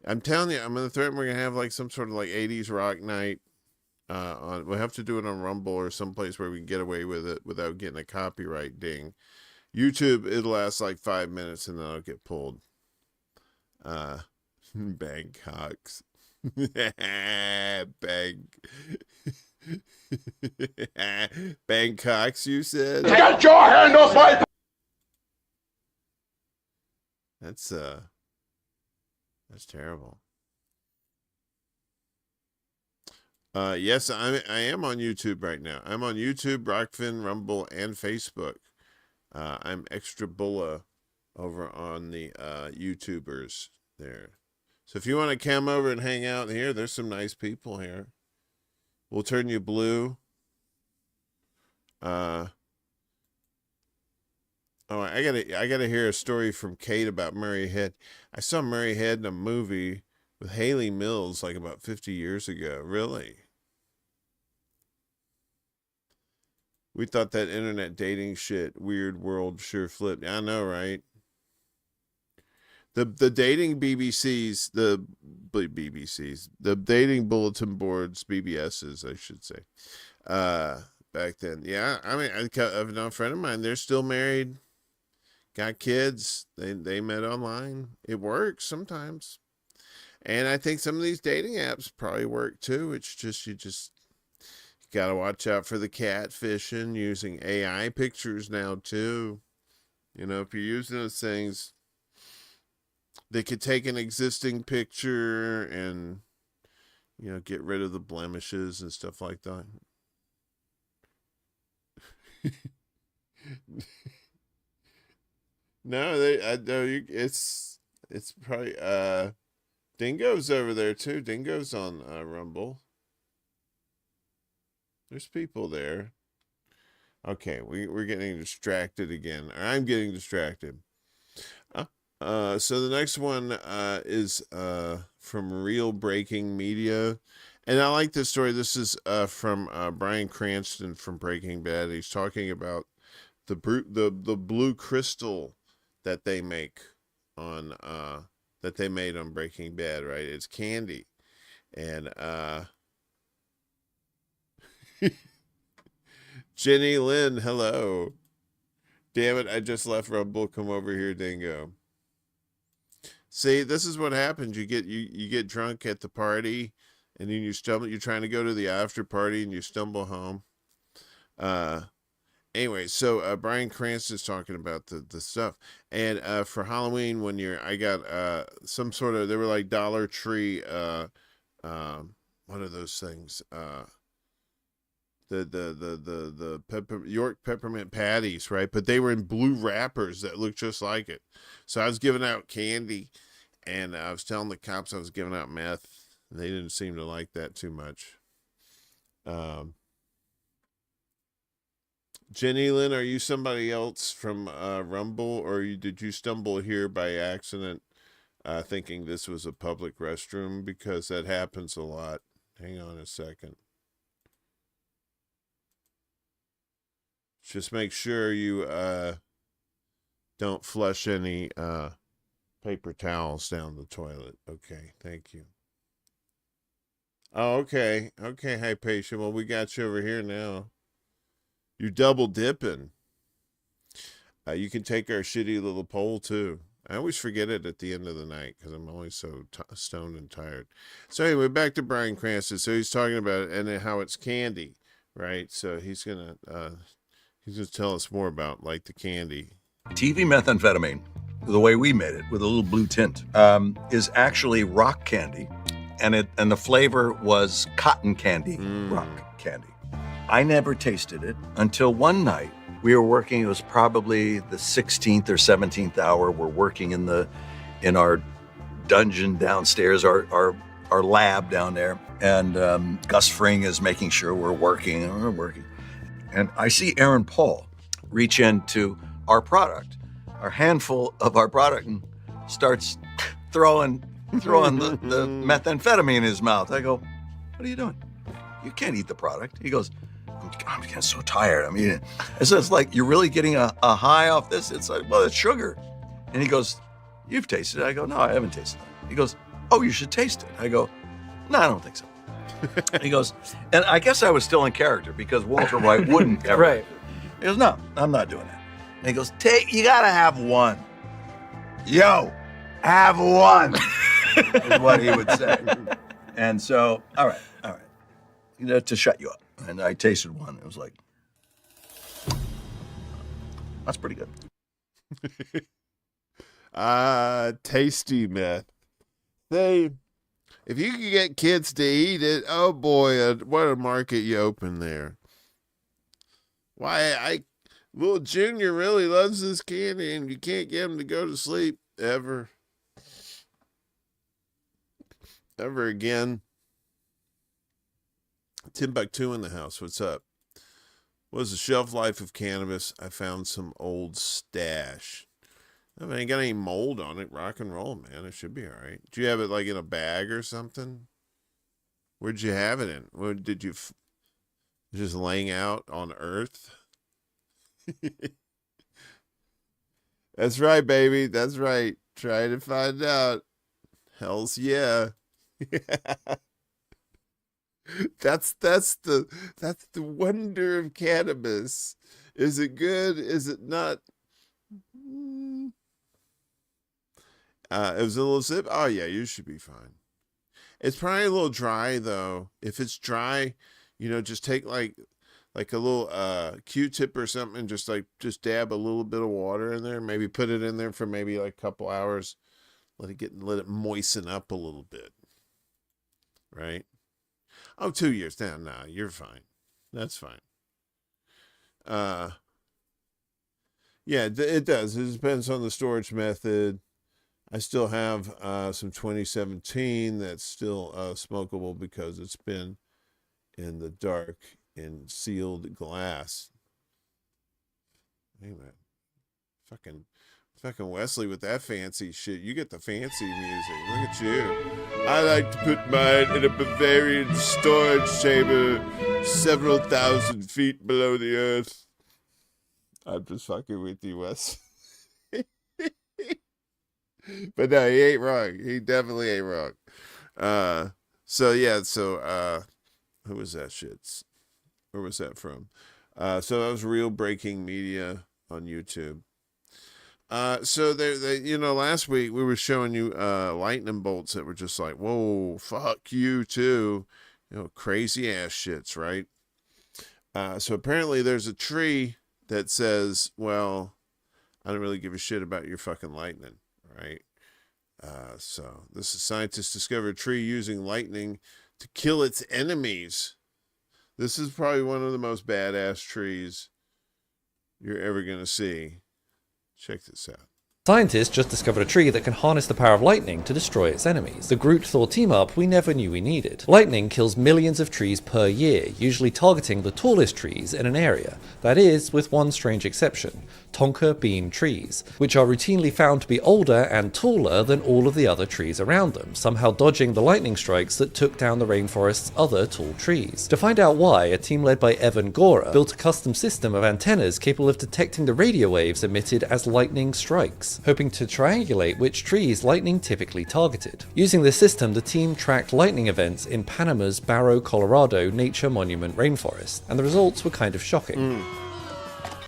S9: I'm telling you, I'm gonna threaten we're gonna have like some sort of like 80s rock night. We'll have to do it on Rumble or someplace where we can get away with it without getting a copyright ding. YouTube, it'll last like 5 minutes and then I'll get pulled. Bangkoks. Bangkoks, you said?
S3: Get your hand off my...
S9: That's terrible. Yes, I am on YouTube right now. I'm on YouTube, Rockfin, Rumble, and Facebook. I'm ExtraBulla over on the YouTubers there. So if you want to come over and hang out here, there's some nice people here. We'll turn you blue. Oh, I gotta hear a story from Kate about Murray Head. I saw Murray Head in a movie with Haley Mills like about 50 years ago. Really? We thought that internet dating shit, weird world, sure flipped. I know, right? The dating BBCs, the dating bulletin boards, BBSs, I should say. Back then, yeah. I mean, I've known a friend of mine. They're still married. Got kids. They met online. It works sometimes. And I think some of these dating apps probably work too. It's just you got to watch out for the catfishing, using AI pictures now too. If you're using those things, they could take an existing picture and get rid of the blemishes and stuff like that. No, it's probably Dingo's over there too. Dingo's on Rumble. There's people there. Okay, we're getting distracted again. I'm getting distracted. So the next one is from Real Breaking Media. And I like this story. This is from Bryan Cranston from Breaking Bad. He's talking about the blue crystal that they make on that they made on Breaking Bad, right? It's candy. And Jenny Lynn, hello. Damn it, I just left Rumble. Come over here, Dingo. See, this is what happens. You get drunk at the party, and then you stumble. You're trying to go to the after party, and you stumble home. Anyway, so Bryan Cranston's talking about the stuff, and for Halloween I got some sort of, they were like Dollar Tree. What are those things? The York peppermint patties, right? But they were in blue wrappers that looked just like it. So I was giving out candy, and I was telling the cops I was giving out meth. And they didn't seem to like that too much. Jenny Lynn, are you somebody else from Rumble, or did you stumble here by accident, thinking this was a public restroom? Because that happens a lot. Hang on a second. Just make sure you don't flush any paper towels down the toilet. Okay, thank you. Oh, okay. Okay, hey, patient. Well, we got you over here now. You double dipping. You can take our shitty little poll, too. I always forget it at the end of the night because I'm always so stoned and tired. So anyway, back to Bryan Cranston. So he's talking about it and how it's candy, right? So he's gonna tell us more about like the candy.
S18: TV methamphetamine, the way we made it with a little blue tint, is actually rock candy, and the flavor was cotton candy, rock candy. I never tasted it until one night. We were working, it was probably the 16th or 17th hour. We're working in our dungeon downstairs, our lab down there. And Gus Fring is making sure we're working. And I see Aaron Paul reach into our product, our handful of our product, and starts throwing the methamphetamine in his mouth. I go, what are you doing? You can't eat the product. He goes, I'm getting so tired. I'm eating it. It's like, you're really getting a high off this? It's like, well, it's sugar. And he goes, you've tasted it? I go, no, I haven't tasted it. He goes, oh, you should taste it. I go, no, I don't think so. He goes, and I guess I was still in character because Walter White wouldn't ever.
S12: Right.
S18: He goes, no, I'm not doing that. And he goes, you gotta have one. Yo, have one, is what he would say. And so, all right, to shut you up. And I tasted one. It was like, that's pretty good.
S9: Tasty meth. If you can get kids to eat it, oh boy, what a market you open there. Why, little Junior really loves this candy, and you can't get him to go to sleep ever again. Timbuktu in the house. What's up? What is the shelf life of cannabis? I found some old stash. I mean, ain't got any mold on it. Rock and roll, man. It should be all right. Do you have it like in a bag or something? Where'd you have it in? What did you just laying out on Earth? That's right, baby. That's right. Try to find out. Hell's yeah. That's the wonder of cannabis. Is it good? Is it not? It was a little sip. Oh yeah, you should be fine. It's probably a little dry though. If it's dry, just take like a little Q-tip or something, and just dab a little bit of water in there. Maybe put it in there for maybe like a couple hours. Let it moisten up a little bit. Right? Oh, 2 years. No, you're fine. That's fine. Yeah, it does. It depends on the storage method. I still have some 2017 that's still smokable because it's been in the dark in sealed glass. Hey, man. Fucking Wesley with that fancy shit. You get the fancy music. Look at you. I like to put mine in a Bavarian storage chamber several thousand feet below the earth. I'm just fucking with you, Wes. But no, he ain't wrong. He definitely ain't wrong. So who was that shit? Where was that from? So that was Real Breaking Media on YouTube. So last week we were showing you lightning bolts that were just like, whoa, fuck you too. Crazy ass shits, right? So apparently there's a tree that says, well, I don't really give a shit about your fucking lightning, right? So this is scientists discovered a tree using lightning to kill its enemies. This is probably one of the most badass trees you're ever going to see. Check this out.
S19: Scientists just discovered a tree that can harness the power of lightning to destroy its enemies. The Groot-Thor team-up we never knew we needed. Lightning kills millions of trees per year, usually targeting the tallest trees in an area. That is, with one strange exception. Tonka bean trees, which are routinely found to be older and taller than all of the other trees around them, somehow dodging the lightning strikes that took down the rainforest's other tall trees. To find out why, a team led by Evan Gora built a custom system of antennas capable of detecting the radio waves emitted as lightning strikes, hoping to triangulate which trees lightning typically targeted. Using this system, the team tracked lightning events in Panama's Barro, Colorado Nature Monument rainforest, and the results were kind of shocking.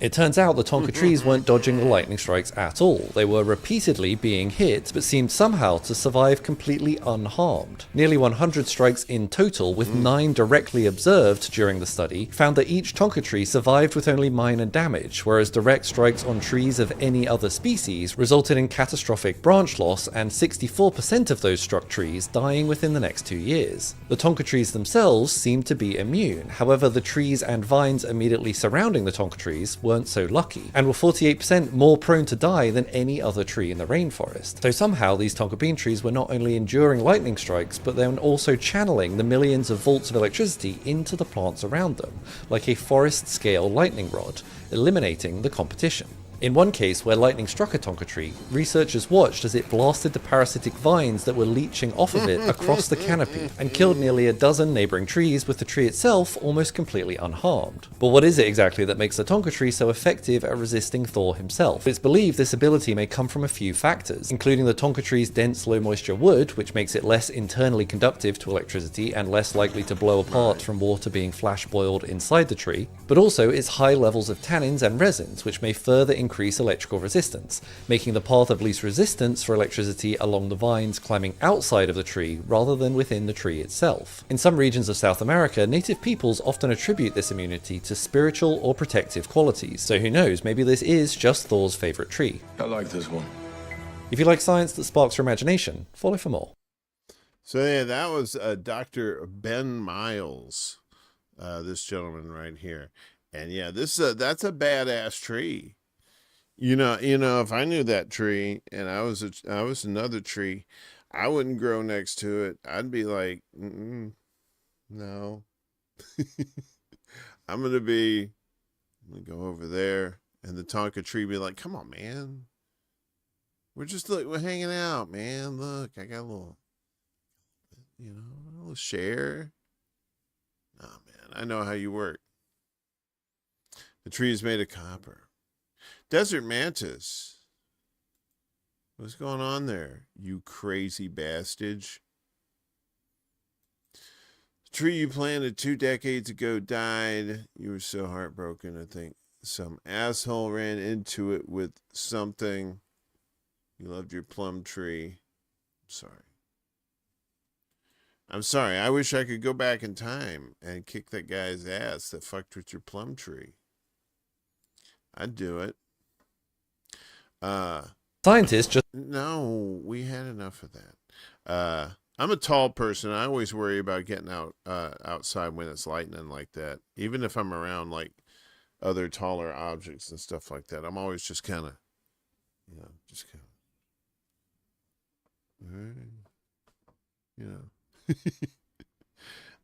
S19: It turns out the Tonka trees weren't dodging the lightning strikes at all. They were repeatedly being hit, but seemed somehow to survive completely unharmed. Nearly 100 strikes in total, with 9 directly observed during the study, found that each Tonka tree survived with only minor damage, whereas direct strikes on trees of any other species resulted in catastrophic branch loss, and 64% of those struck trees dying within the next 2 years. The Tonka trees themselves seemed to be immune. However, the trees and vines immediately surrounding the Tonka trees weren't so lucky, and were 48% more prone to die than any other tree in the rainforest. So somehow these Tonka bean trees were not only enduring lightning strikes, but then also channeling the millions of volts of electricity into the plants around them, like a forest-scale lightning rod, eliminating the competition. In one case where lightning struck a Tonka tree, researchers watched as it blasted the parasitic vines that were leeching off of it across the canopy and killed nearly a dozen neighboring trees, with the tree itself almost completely unharmed. But what is it exactly that makes the Tonka tree so effective at resisting Thor himself? It's believed this ability may come from a few factors, including the Tonka tree's dense low moisture wood, which makes it less internally conductive to electricity and less likely to blow apart from water being flash boiled inside the tree, but also its high levels of tannins and resins, which may further increase electrical resistance, making the path of least resistance for electricity along the vines climbing outside of the tree rather than within the tree itself. In some regions of South America, native peoples often attribute this immunity to spiritual or protective qualities, so who knows, maybe this is just Thor's favourite tree.
S20: I like this one.
S19: If you like science that sparks your imagination, follow for more.
S9: So yeah, that was Dr. Ben Miles, this gentleman right here. And yeah, that's a badass tree. You know, if I knew that tree and I was another tree, I wouldn't grow next to it. I'd be like, no. I'm gonna go over there, and the Tonka tree be like, come on, man. We're hanging out, man. Look, I got a little share. Nah, man, I know how you work. The tree is made of copper. Desert mantis. What's going on there, you crazy bastard? The tree you planted 2 decades ago died. You were so heartbroken. I think some asshole ran into it with something. You loved your plum tree. I'm sorry. I wish I could go back in time and kick that guy's ass that fucked with your plum tree. I'd do it.
S19: Scientists just...
S9: No, we had enough of that. I'm a tall person. I always worry about getting outside when it's lightning like that. Even if I'm around like other taller objects and stuff like that, I'm always just kind of, I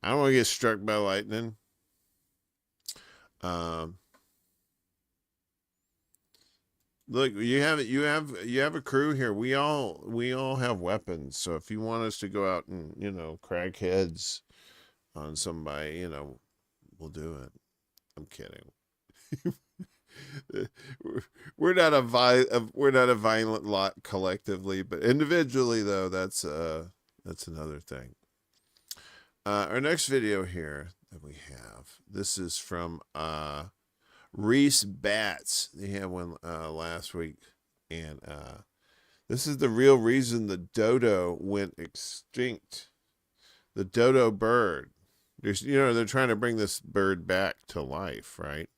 S9: don't want to get struck by lightning. Look, you have a crew here. We all have weapons. So if you want us to go out and crack heads on somebody, we'll do it. I'm kidding. we're not a violent lot collectively, but individually though, that's another thing. Our next video here that we have, this is from Reese Bats. They had one last week, and this is the real reason the dodo went extinct. The dodo bird. They're trying to bring this bird back to life, right?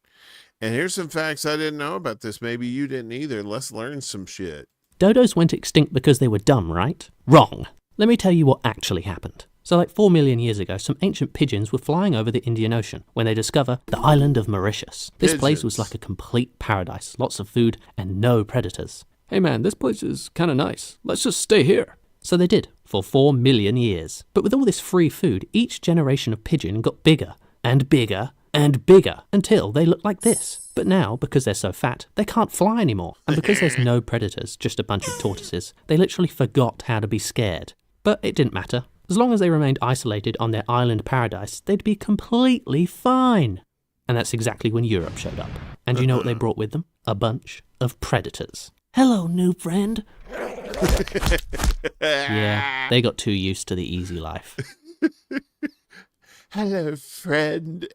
S9: And here's some facts I didn't know about this. Maybe you didn't either. Let's learn some shit.
S21: Dodos went extinct because they were dumb, right? Wrong. Let me tell you what actually happened. So like 4 million years ago, some ancient pigeons were flying over the Indian Ocean when they discover the island of Mauritius. This place was like a complete paradise, lots of food and no predators. hey man, this place is kind of nice. Let's just stay here. So they did, for 4 million years. But with all this free food, each generation of pigeon got bigger and bigger and bigger until they look like this. But now, because they're so fat, they can't fly anymore. And because there's no predators, just a bunch of tortoises, they literally forgot how to be scared. But it didn't matter. As long as they remained isolated on their island paradise, they'd be completely fine. And that's exactly when Europe showed up. And you know what they brought with them? A bunch of predators. Hello, new friend. Yeah, they got too used to the easy life.
S9: Hello, friend.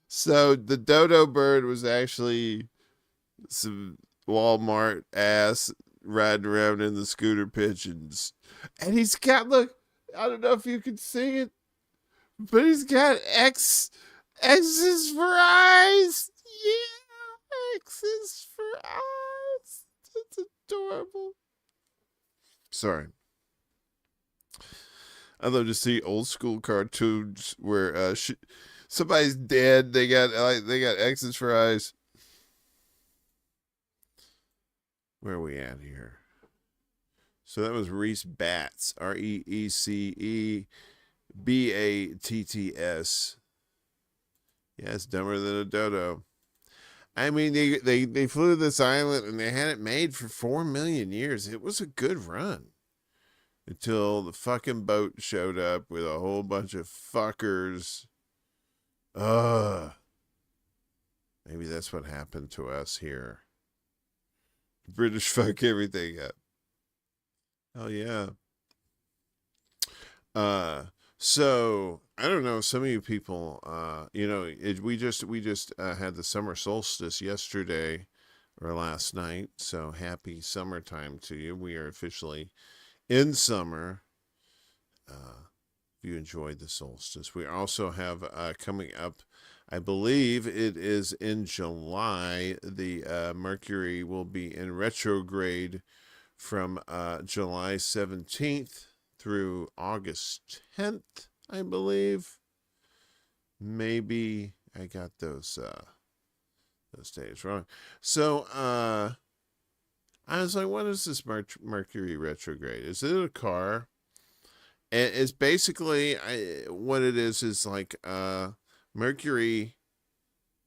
S9: So the dodo bird was actually some Walmart ass riding around in the scooter pigeons. And he's got, look, I don't know if you can see it, but he's got X's for eyes. Yeah, X's for eyes. It's adorable. Sorry. I love to see old school cartoons where somebody's dead. They got X's for eyes. Where are we at here? So that was Reese Batts, ReeceBatts. Yeah, it's dumber than a dodo. I mean, they flew to this island and they had it made for 4 million years. It was a good run. Until the fucking boat showed up with a whole bunch of fuckers. Maybe that's what happened to us here. The British fuck everything up. Oh yeah. So I don't know. Some of you people, we just had the summer solstice yesterday or last night. So happy summertime to you. We are officially in summer. If you enjoyed the solstice, we also have coming up, I believe it is in July, the Mercury will be in retrograde from July 17th through August 10th, I believe. Maybe I got those days wrong. So I was like, what is this Mercury retrograde? Is it a car? And it's basically, what it is like Mercury,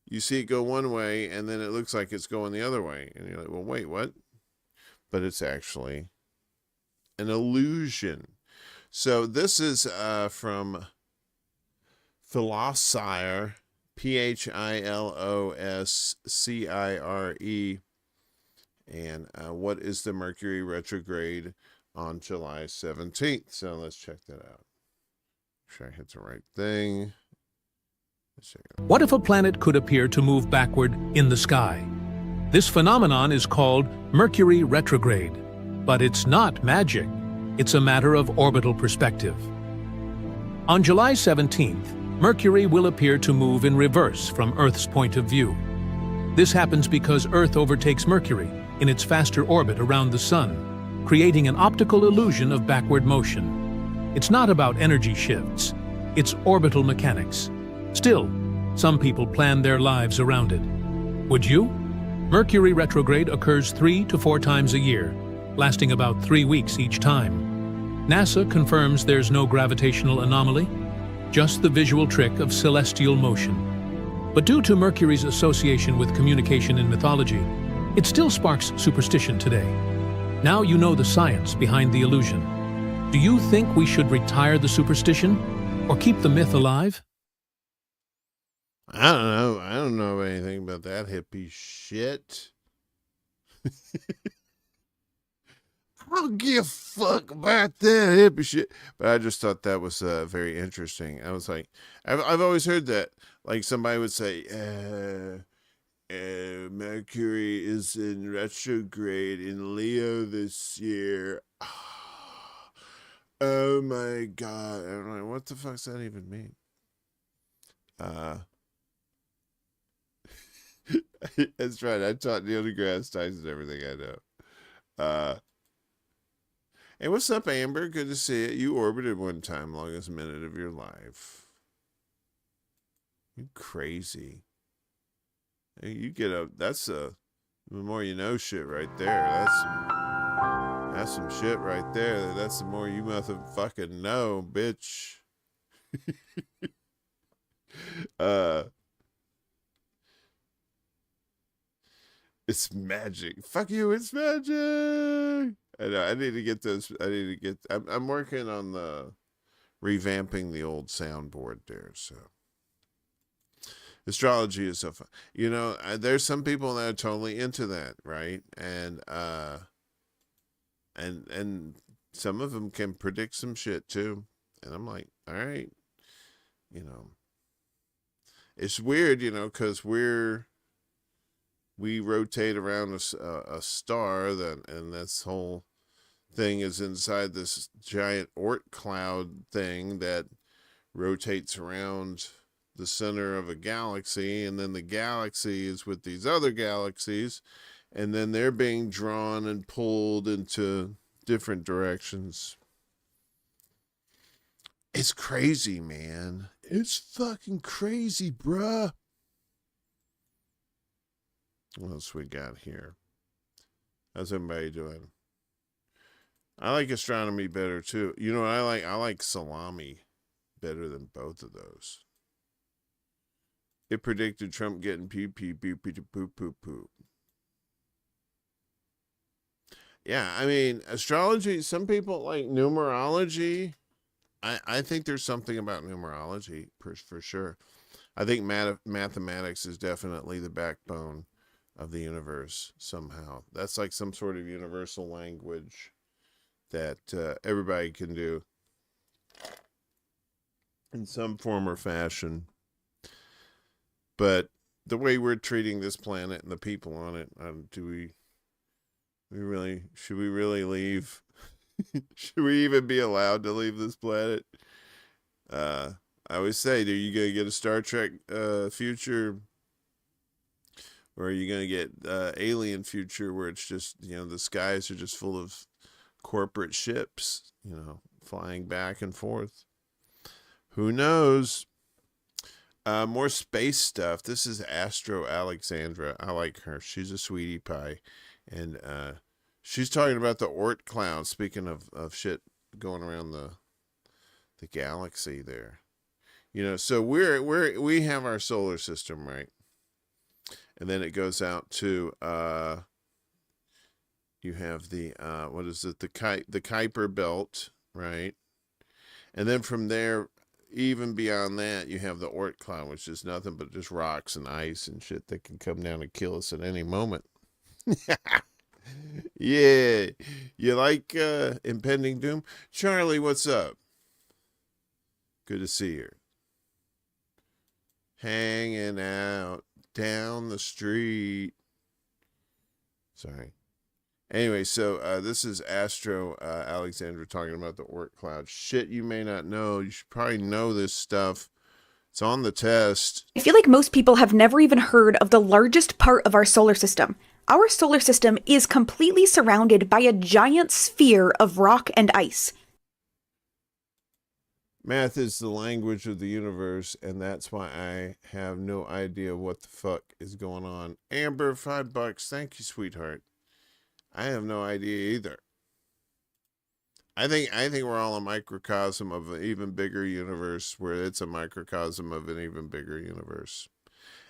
S9: you see it go one way, and then it looks like it's going the other way. And you're like, well, wait, what? But it's actually an illusion. So this is from Philoscire, Philoscire. And what is the Mercury retrograde on July 17th? So let's check that out. Make sure I hit the right thing.
S20: What if a planet could appear to move backward in the sky? This phenomenon is called Mercury retrograde, but it's not magic. It's a matter of orbital perspective. On July 17th, Mercury will appear to move in reverse from Earth's point of view. This happens because Earth overtakes Mercury in its faster orbit around the Sun, creating an optical illusion of backward motion. It's not about energy shifts, it's orbital mechanics. Still, some people plan their lives around it. Would you? Mercury retrograde occurs 3 to 4 times a year, lasting about 3 weeks each time. NASA confirms there's no gravitational anomaly, just the visual trick of celestial motion. But due to Mercury's association with communication in mythology, it still sparks superstition today. Now you know the science behind the illusion. Do you think we should retire the superstition or keep the myth alive?
S9: I don't know. I don't know anything about that hippie shit. I don't give a fuck about that hippie shit. But I just thought that was very interesting. I was like, I've always heard that. Like somebody would say, Mercury is in retrograde in Leo this year. Oh my God. I'm like, what the fuck does that even mean? That's right. I taught Neil deGrasse Tyson everything I know. Hey, what's up, Amber? Good to see you. You orbited one time, longest minute of your life. You crazy. Hey, you get up. That's The more you know shit right there. That's some shit right there. That's the more you motherfucking know, bitch. It's magic. Fuck you, it's magic. I know. I need to get those. I'm working on the revamping the old soundboard there. So astrology is so fun. You know, there's some people that are totally into that, right? And some of them can predict some shit too. And I'm like, all right, you know, it's weird, you know, because we rotate around a star, and this whole thing is inside this giant Oort cloud thing that rotates around the center of a galaxy, and then the galaxy is with these other galaxies, and then they're being drawn and pulled into different directions. It's crazy, man. It's fucking crazy, bruh. What else we got here? How's everybody doing? I like astronomy better too. You know what I like? I like salami better than both of those. It predicted Trump getting poop. Yeah, I mean, astrology, some people like numerology. I think there's something about numerology for sure. I think mathematics is definitely the backbone of the universe somehow. That's like some sort of universal language that everybody can do in some form or fashion. But the way we're treating this planet and the people on it, should we really leave? Should we even be allowed to leave this planet? I always say, are you going to get a Star Trek future? Or are you going to get alien future where it's just, you know, the skies are just full of corporate ships, you know, flying back and forth? Who knows? More space stuff. This is Astro Alexandra. I like her. She's a sweetie pie. And she's talking about the Oort cloud, speaking of shit going around the galaxy there. You know, so we have our solar system, right? And then it goes out to you have the what is it, the Kuiper belt, right? And then from there, even beyond that, you have the Oort cloud, which is nothing but just rocks and ice and shit that can come down and kill us at any moment. Yeah, you like impending doom? Charlie, what's up? Good to see you. Hanging out down the street. Sorry. Anyway, so this is Astro Alexandra talking about the Oort cloud. Shit you may not know. You should probably know this stuff. It's on the test.
S1: I feel like most people have never even heard of the largest part of our solar system. Our solar system is completely surrounded by a giant sphere of rock and ice.
S9: Math is the language of the universe, and that's why I have no idea what the fuck is going on. Amber, $5. Thank you, sweetheart. I have no idea either. I think we're all a microcosm of an even bigger universe, where it's a microcosm of an even bigger universe.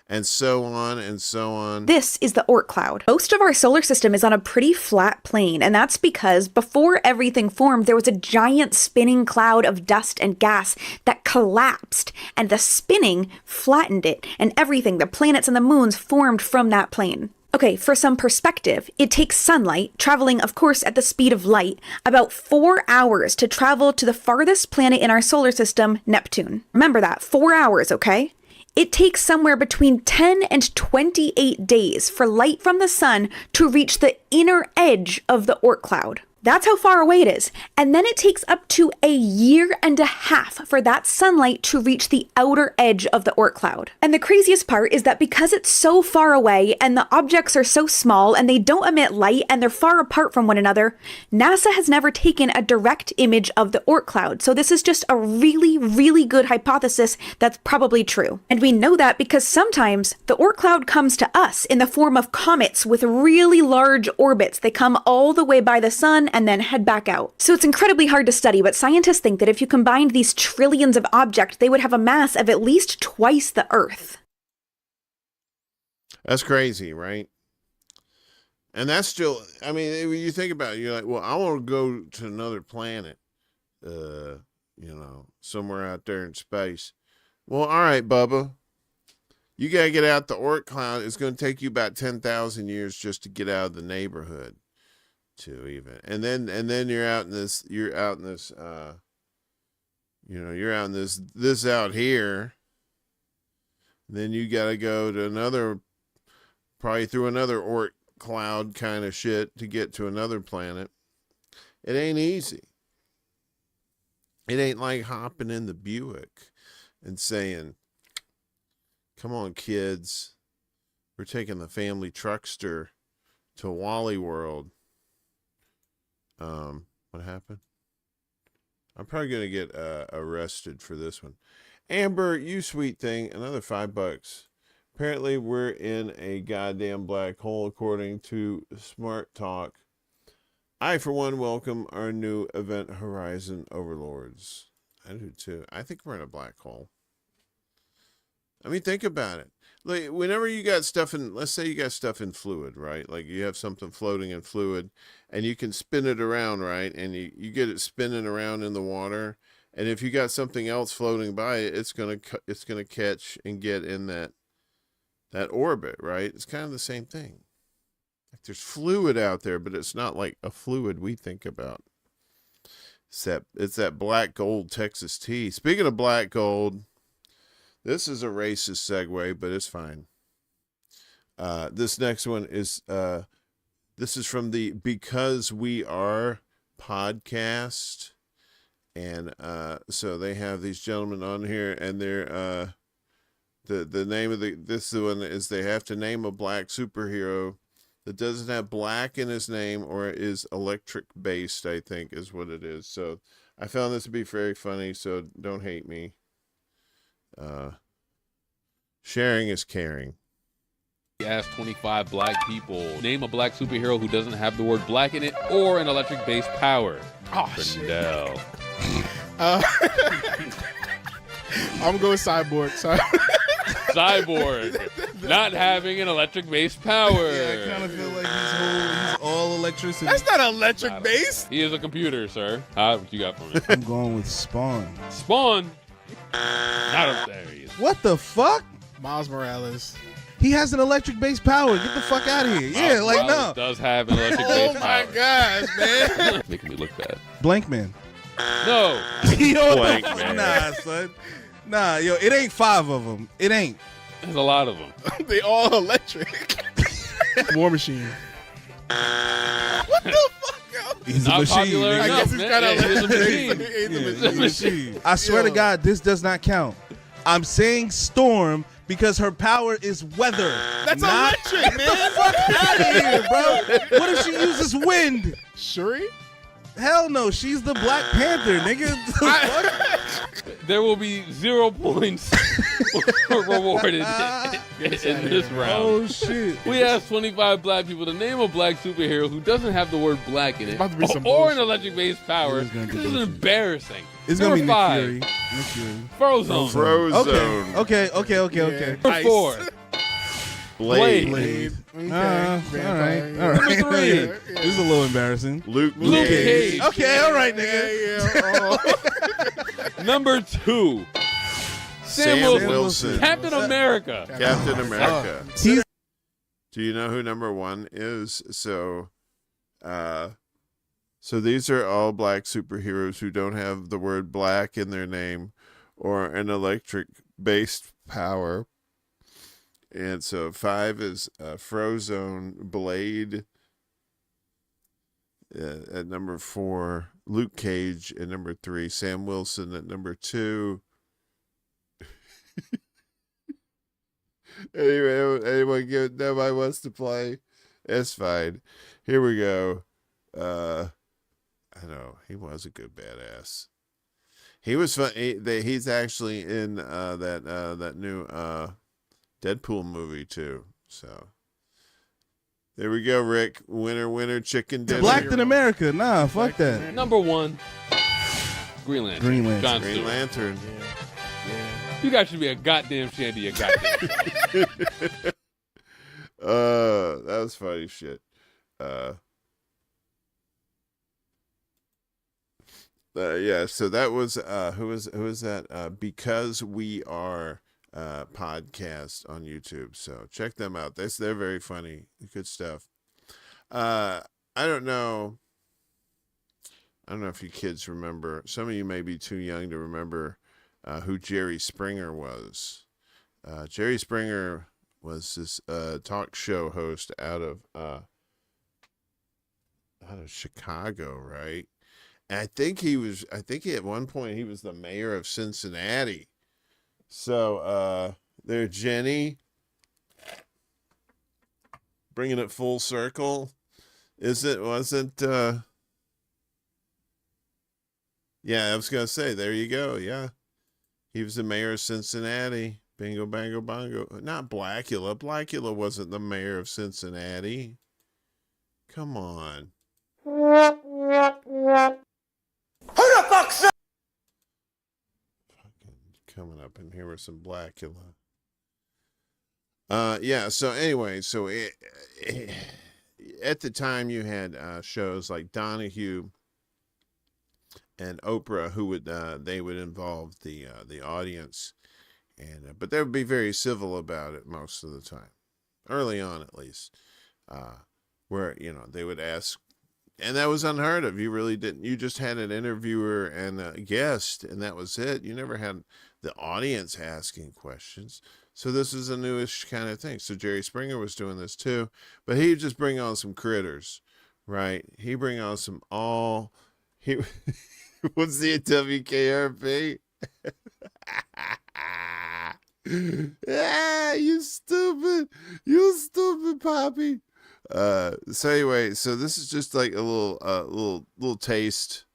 S9: And so on and so on.
S1: This is the Oort cloud. Most of our solar system is on a pretty flat plane, and that's because before everything formed, there was a giant spinning cloud of dust and gas that collapsed, and the spinning flattened it, and everything, the planets and the moons, formed from that plane. Okay, for some perspective, it takes sunlight, traveling, of course, at the speed of light, about 4 hours to travel to the farthest planet in our solar system, Neptune. Remember that, 4 hours, okay? It takes somewhere between 10 and 28 days for light from the sun to reach the inner edge of the Oort cloud. That's how far away it is. And then it takes up to a year and a half for that sunlight to reach the outer edge of the Oort cloud. And the craziest part is that because it's so far away and the objects are so small and they don't emit light and they're far apart from one another, NASA has never taken a direct image of the Oort cloud. So this is just a really, really good hypothesis that's probably true. And we know that because sometimes the Oort cloud comes to us in the form of comets with really large orbits. They come all the way by the sun and then head back out. So it's incredibly hard to study, but scientists think that if you combined these trillions of objects, they would have a mass of at least twice the Earth.
S9: That's crazy, right? And that's still, I mean, when you think about it, you're like, well, I want to go to another planet, somewhere out there in space. Well, all right, Bubba. You got to get out the Oort cloud. It's going to take you about 10,000 years just to get out of the neighborhood. And then you're out in this out here. And then you got to go to probably through another Oort cloud kind of shit to get to another planet. It ain't easy. It ain't like hopping in the Buick and saying, come on, kids, we're taking the family truckster to Wally World. What happened? I'm probably going to get arrested for this one. Amber, you sweet thing, another $5. Apparently we're in a goddamn black hole according to Smart Talk. I, for one, welcome our new Event Horizon overlords. I do too. I think we're in a black hole. I mean, think about it. Like, whenever you got stuff in, let's say you got stuff in fluid, right? Like you have something floating in fluid and you can spin it around, right? And you get it spinning around in the water. And if you got something else floating by it, it's going to catch and get in that orbit, right? It's kind of the same thing. Like there's fluid out there, but it's not like a fluid we think about. It's that black gold Texas tea. Speaking of black gold, this is a racist segue, but it's fine. This next one is this is from the Because We Are podcast. And so they have these gentlemen on here, and they're the name of this one is they have to name a black superhero that doesn't have black in his name or is electric based, I think is what it is. So I found this to be very funny, so don't hate me. Sharing is caring.
S2: Ask 25 black people, name a black superhero who doesn't have the word black in it or an electric based power.
S22: Oh,
S2: Brindell.
S22: I'm going Cyborg.
S2: Cyborg. Not having an electric based power.
S22: Yeah, I kind of feel like he's all electricity. That's not electric based.
S2: He is a computer, sir. What you got for me?
S22: I'm going with Spawn.
S2: Spawn? Not up there.
S22: What the fuck? Miles Morales. He has an electric based power. Get the fuck out of here. Yeah,
S2: Miles
S22: like
S2: Morales
S22: no.
S2: does have an electric based power.
S22: Oh my gosh, man.
S2: Making me look bad.
S22: Blankman.
S2: No.
S22: Yo,
S2: Blankman.
S22: Nah, son. Nah, yo, it ain't 5 of them. It ain't.
S2: There's a lot of them.
S22: They all electric. War Machine. What the fuck, yo? He's
S2: Not
S22: a machine.
S2: popular
S22: Nigga.
S2: enough,
S22: I guess he's
S2: man.
S22: got
S2: Yeah, he's a machine.
S22: He's a machine. I swear to God, this does not count. I'm saying Storm because her power is weather. That's not electric, man. Get the fuck out of here, bro. What if she uses wind? Shuri? Hell no, she's the Black Panther, nigga.
S2: There will be 0 points rewarded in this round.
S22: Oh, shit.
S2: We asked 25 black people to name a black superhero who doesn't have the word black in it
S22: about to be some
S2: or an
S22: bullshit.
S2: electric-based power. This is embarrassing.
S22: It's going to be
S2: Number
S22: Nick
S2: 5,
S22: Fury. Nick Fury.
S2: Frozone.
S22: Okay.
S2: Number 4,
S22: Blade.
S2: Blade.
S22: All right.
S2: Number 3,
S22: This is a little embarrassing.
S9: Luke
S2: Cage.
S22: Okay, all right, nigga.
S2: Number 2, Sam Wilson. Captain America.
S9: Captain America. Do you know who number 1 is? So these are all black superheroes who don't have the word black in their name or an electric-based power. And so 5 is Frozone, Blade, At number 4, Luke Cage at number 3, Sam Wilson at number 2. Anyway, anyone give nobody wants to play? It's fine. Here we go. I know he was a good badass. He was fun. He's actually in that new Deadpool movie too. So there we go, Rick. Winner, chicken dinner.
S22: Black in America. Nah, fuck that.
S2: Number 1, Green Lantern.
S22: Green Lantern.
S2: John
S9: Green
S2: Stewart.
S9: Lantern.
S2: You guys should be a goddamn shanty, a goddamn.
S9: That was funny shit. Yeah, so that was who was that? Because We Are podcast on YouTube. So check them out. They're very funny. Good stuff. I don't know if you kids remember. Some of you may be too young to remember who Jerry Springer was. Jerry Springer was this talk show host out of Chicago, right? And I think at one point he was the mayor of Cincinnati. So there, Jenny, bringing it full circle. Wasn't yeah, I was gonna say, there you go. Yeah, he was the mayor of Cincinnati. Bingo, bango, bongo. Not Blackula. Blackula wasn't the mayor of Cincinnati. Come on.
S8: Who the fuck's up?
S9: Coming up in here with some Blackula. Yeah, so anyway, at the time you had shows like Donahue and Oprah who would they would involve the audience, and but they would be very civil about it most of the time, early on at least, where they would ask. And that was unheard of. You really didn't. You just had an interviewer and a guest, and that was it. You never had the audience asking questions. So this is a newish kind of thing. So Jerry Springer was doing this too, but he'd just bring on some critters, right? He'd bring on some what's the WKRP? You stupid Poppy. So anyway, so this is just like a little taste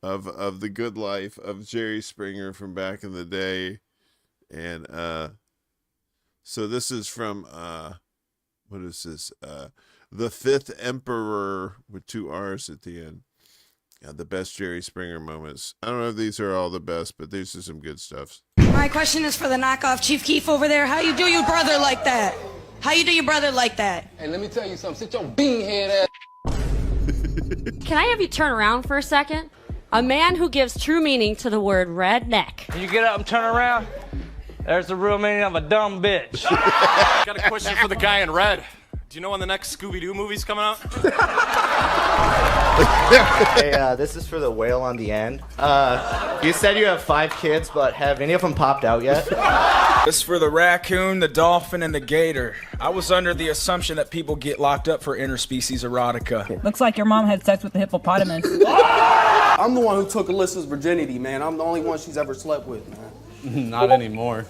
S9: of the good life of Jerry Springer from back in the day. And so this is from what is this? The Fifth Emperor with 2 R's at the end. The best Jerry Springer moments. I don't know if these are all the best, but these are some good stuff.
S14: My question is for the knockoff Chief Keef over there. How you do your brother like that? How you do your brother like that?
S6: Hey, let me tell you something. Sit your beanhead ass.
S7: Can I have you turn around for a second? A man who gives true meaning to the word redneck.
S23: Can you get up and turn around? There's the real meaning of a dumb bitch.
S24: Got a question for the guy in red. Do you know when the next Scooby-Doo movie's coming out?
S25: Hey, this is for the whale on the end. You said you have 5 kids, but have any of them popped out yet?
S26: This is for the raccoon, the dolphin, and the gator. I was under the assumption that people get locked up for interspecies erotica.
S14: Looks like your mom had sex with the hippopotamus.
S27: I'm the one who took Alyssa's virginity, man. I'm the only one she's ever slept with, man.
S24: Not anymore.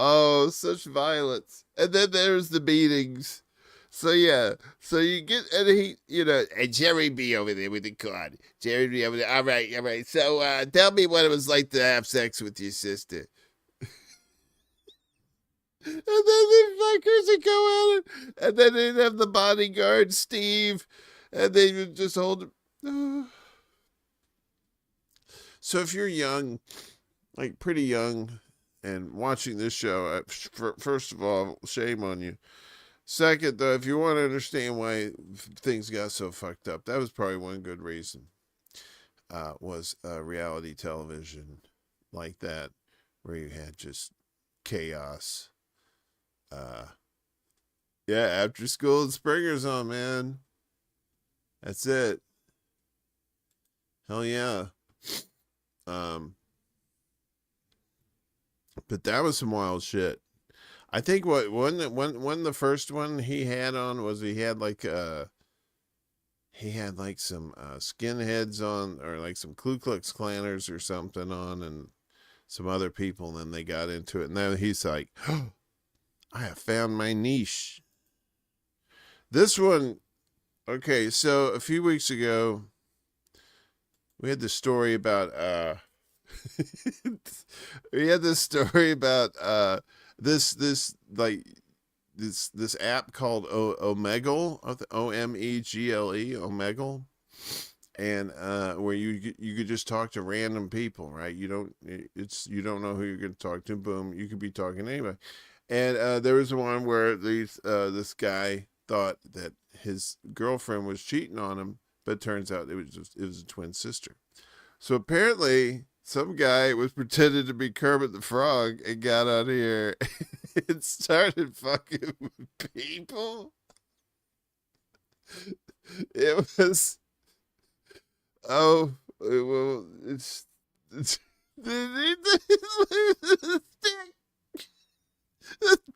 S9: Oh, such violence. And then there's the beatings. So yeah, so you get, and he, and Jerry B over there with the card. Jerry B over there. All right. So tell me what it was like to have sex with your sister. And then the fuckers would go at it, and then they'd have the bodyguard Steve, and they would just hold him. So if you're young, like pretty young, and watching this show, first of all, shame on you. Second, though, if you want to understand why things got so fucked up, that was probably one good reason, was reality television like that, where you had just chaos. Yeah, After School and Springer's on, man. That's it. Hell yeah. But that was some wild shit. I think when the first one he had on was he had like he had like some skinheads on, or like some Ku Klux Klanners or something on, and some other people, and then they got into it. And then he's like, oh, I have found my niche. This one, okay, so a few weeks ago, we had this story about this app called Omegle, Omegle, Omegle, and where you could just talk to random people, right? You don't know who you're going to talk to. Boom, you could be talking to anybody. And there was one where this guy thought that his girlfriend was cheating on him, but it turns out it was a twin sister. So apparently, some guy was pretending to be Kermit the Frog and got on here and started fucking with people. It was, it's this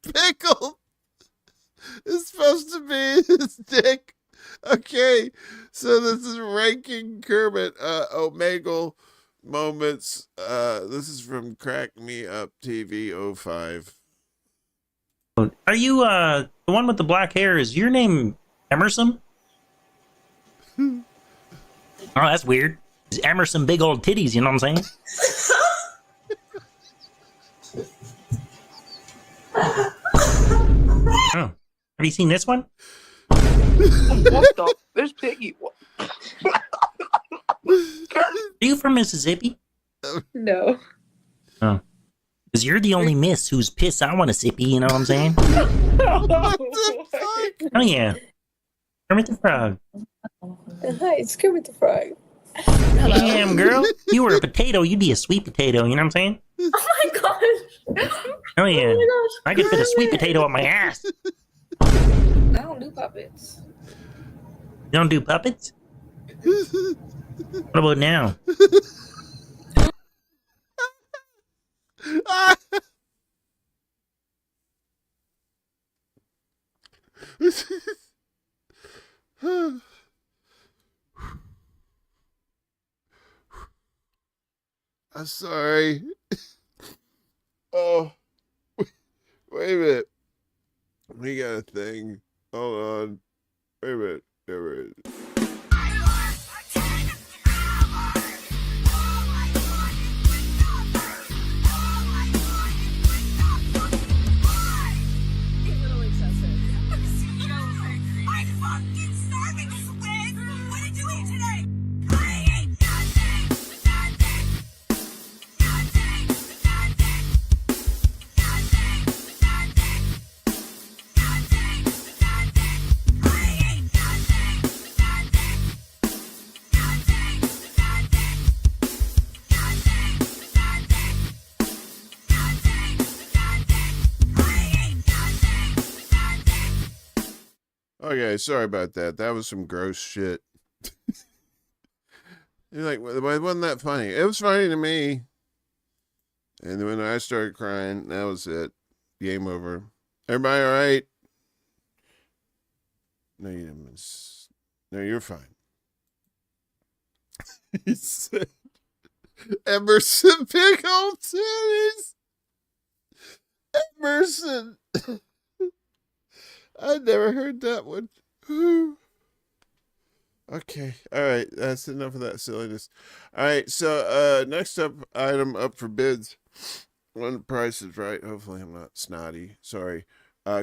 S9: pickle is supposed to be his dick. Okay, so this is ranking Kermit Omegle moments. This is from Crack Me Up TV 05.
S4: Are you the one with the black hair? Is your name Emerson? Oh, that's weird. It's Emerson big old titties, you know what I'm saying? Oh. Have you seen this one?
S5: What the? There's Piggy.
S4: Are you from Mississippi?
S5: No.
S4: Oh. Because you're the only miss whose piss I want to sippy, you know what I'm saying?
S5: What the fuck?
S4: Oh, yeah. Kermit the Frog.
S5: Hi, it's Kermit the Frog.
S4: Damn, girl. You were a potato, you'd be a sweet potato, you know what I'm saying?
S5: Oh my gosh.
S4: Oh, yeah.
S5: Oh my gosh.
S4: I could fit a sweet potato up my ass.
S5: I don't do puppets.
S4: You don't do puppets? What about now?
S9: I'm sorry. Oh, wait a minute. We got a thing. Hold on. Wait a minute. There it is. Okay, sorry about that. That was some gross shit. You're like, well, it wasn't that funny. It was funny to me. And when I started crying, that was it. Game over. Everybody all right? No, you didn't. No, you're fine. He said, Emerson big old titties. Emerson. I never heard that one. Okay. All right. That's enough of that silliness. All right. So, next item up for bids. When the price is right. Hopefully I'm not snotty. Sorry.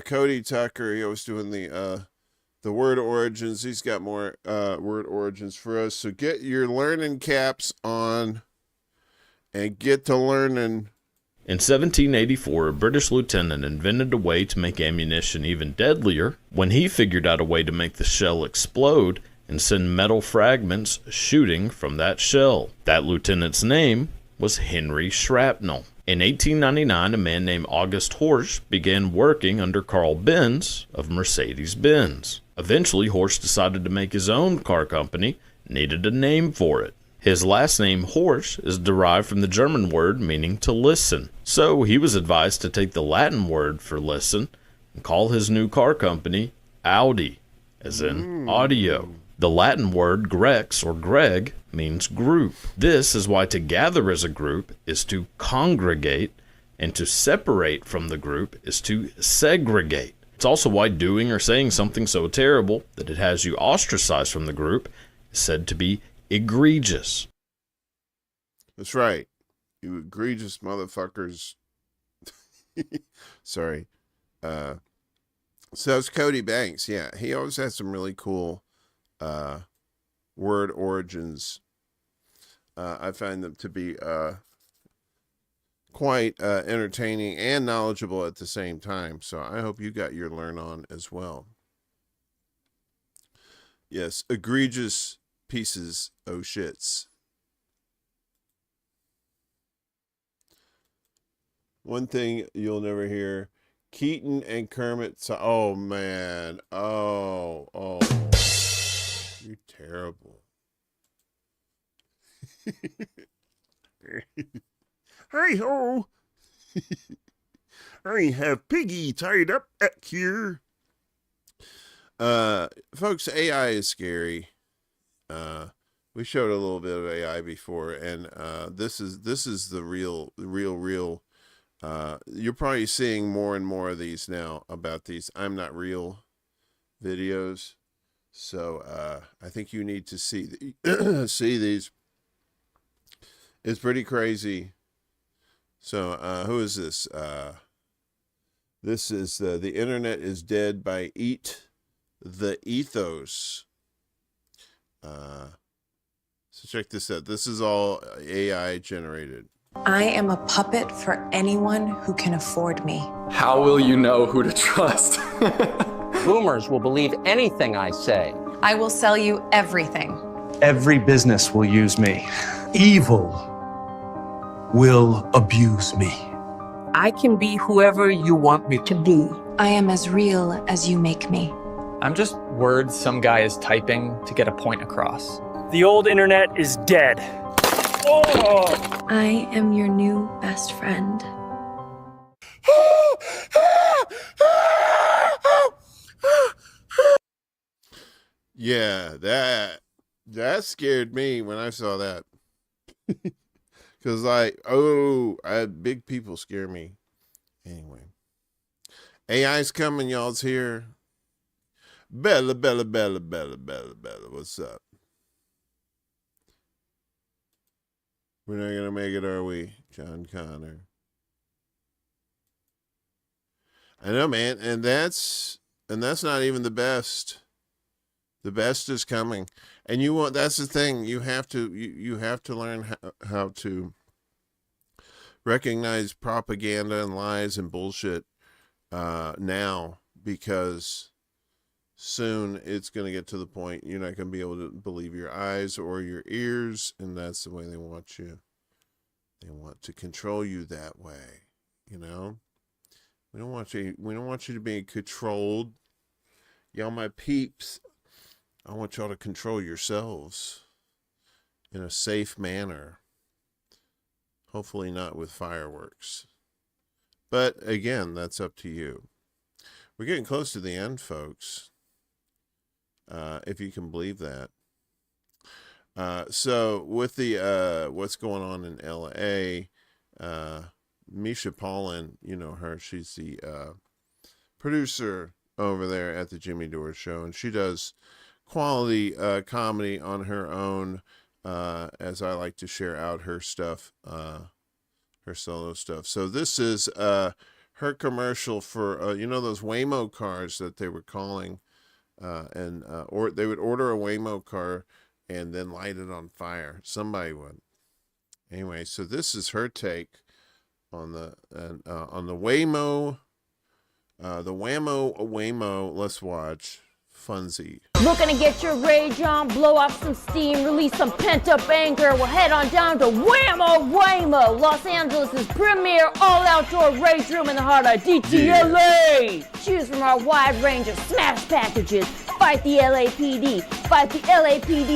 S9: Cody Tucker, he was doing the word origins. He's got more word origins for us. So get your learning caps on and get to learning.
S10: In 1784, a British lieutenant invented a way to make ammunition even deadlier when he figured out a way to make the shell explode and send metal fragments shooting from that shell. That lieutenant's name was Henry Shrapnel. In 1899, a man named August Horch began working under Carl Benz of Mercedes-Benz. Eventually, Horch decided to make his own car company, needed a name for it. His last name, Horch, is derived from the German word meaning to listen. So he was advised to take the Latin word for listen and call his new car company Audi, as in audio. The Latin word grex or greg means group. This is why to gather as a group is to congregate, and to separate from the group is to segregate. It's also why doing or saying something so terrible that it has you ostracized from the group is said to be egregious.
S9: That's right. You egregious motherfuckers. Sorry. So it's Cody Banks. Yeah, he always has some really cool word origins. I find them to be quite entertaining and knowledgeable at the same time. So I hope you got your learn on as well. Yes, egregious pieces of shits. One thing you'll never hear, Keaton and Kermit. Oh man. Oh. You're terrible. Hi ho. I have Piggy tied up at here. Folks, AI is scary. We showed a little bit of AI before, and this is the real. You're probably seeing more and more of these now about these I'm not real videos. So I think you need to see see these. It's pretty crazy. So who is this? This is The Internet is Dead by Eat the Ethos. So check this out. This is all AI generated.
S3: I am a puppet for anyone who can afford me.
S11: How will you know who to trust?
S12: Boomers will believe anything I say.
S3: I will sell you everything.
S13: Every business will use me. Evil will abuse me.
S12: I can be whoever you want me to be.
S3: I am as real as you make me.
S15: I'm just words some guy is typing to get a point across.
S16: The old internet is dead. Oh!
S3: I am your new best friend.
S9: Yeah, that scared me when I saw that. Because big people scare me. Anyway. AI's coming, y'all's here. Bella. What's up? We're not going to make it, are we? John Connor. I know, man. And that's not even the best. The best is coming. And that's the thing. You have to learn how to recognize propaganda and lies and bullshit now, because soon it's going to get to the point you're not going to be able to believe your eyes or your ears, and that's the way they want you. They want to control you that way, you know? We don't want you to be controlled. Y'all my peeps. I want y'all to control yourselves in a safe manner. Hopefully not with fireworks. But again, that's up to you. We're getting close to the end, folks. If you can believe that. So with the what's going on in LA, Misha Paulin, you know her, she's the producer over there at the Jimmy Dore Show, and she does quality comedy on her own, as I like to share out her stuff, her solo stuff. So this is her commercial for those Waymo cars that they were calling, or they would order a Waymo car and then light it on fire. Somebody would. Anyway, so this is her take on the Waymo, the Whammo. Let's watch. Funzy.
S17: Looking to get your rage on, blow off some steam, release some pent-up anger? Well, head on down to Whammo, Los Angeles' premier all-outdoor rage room in the heart of DTLA. Choose from our wide range of smash packages. Fight the LAPD,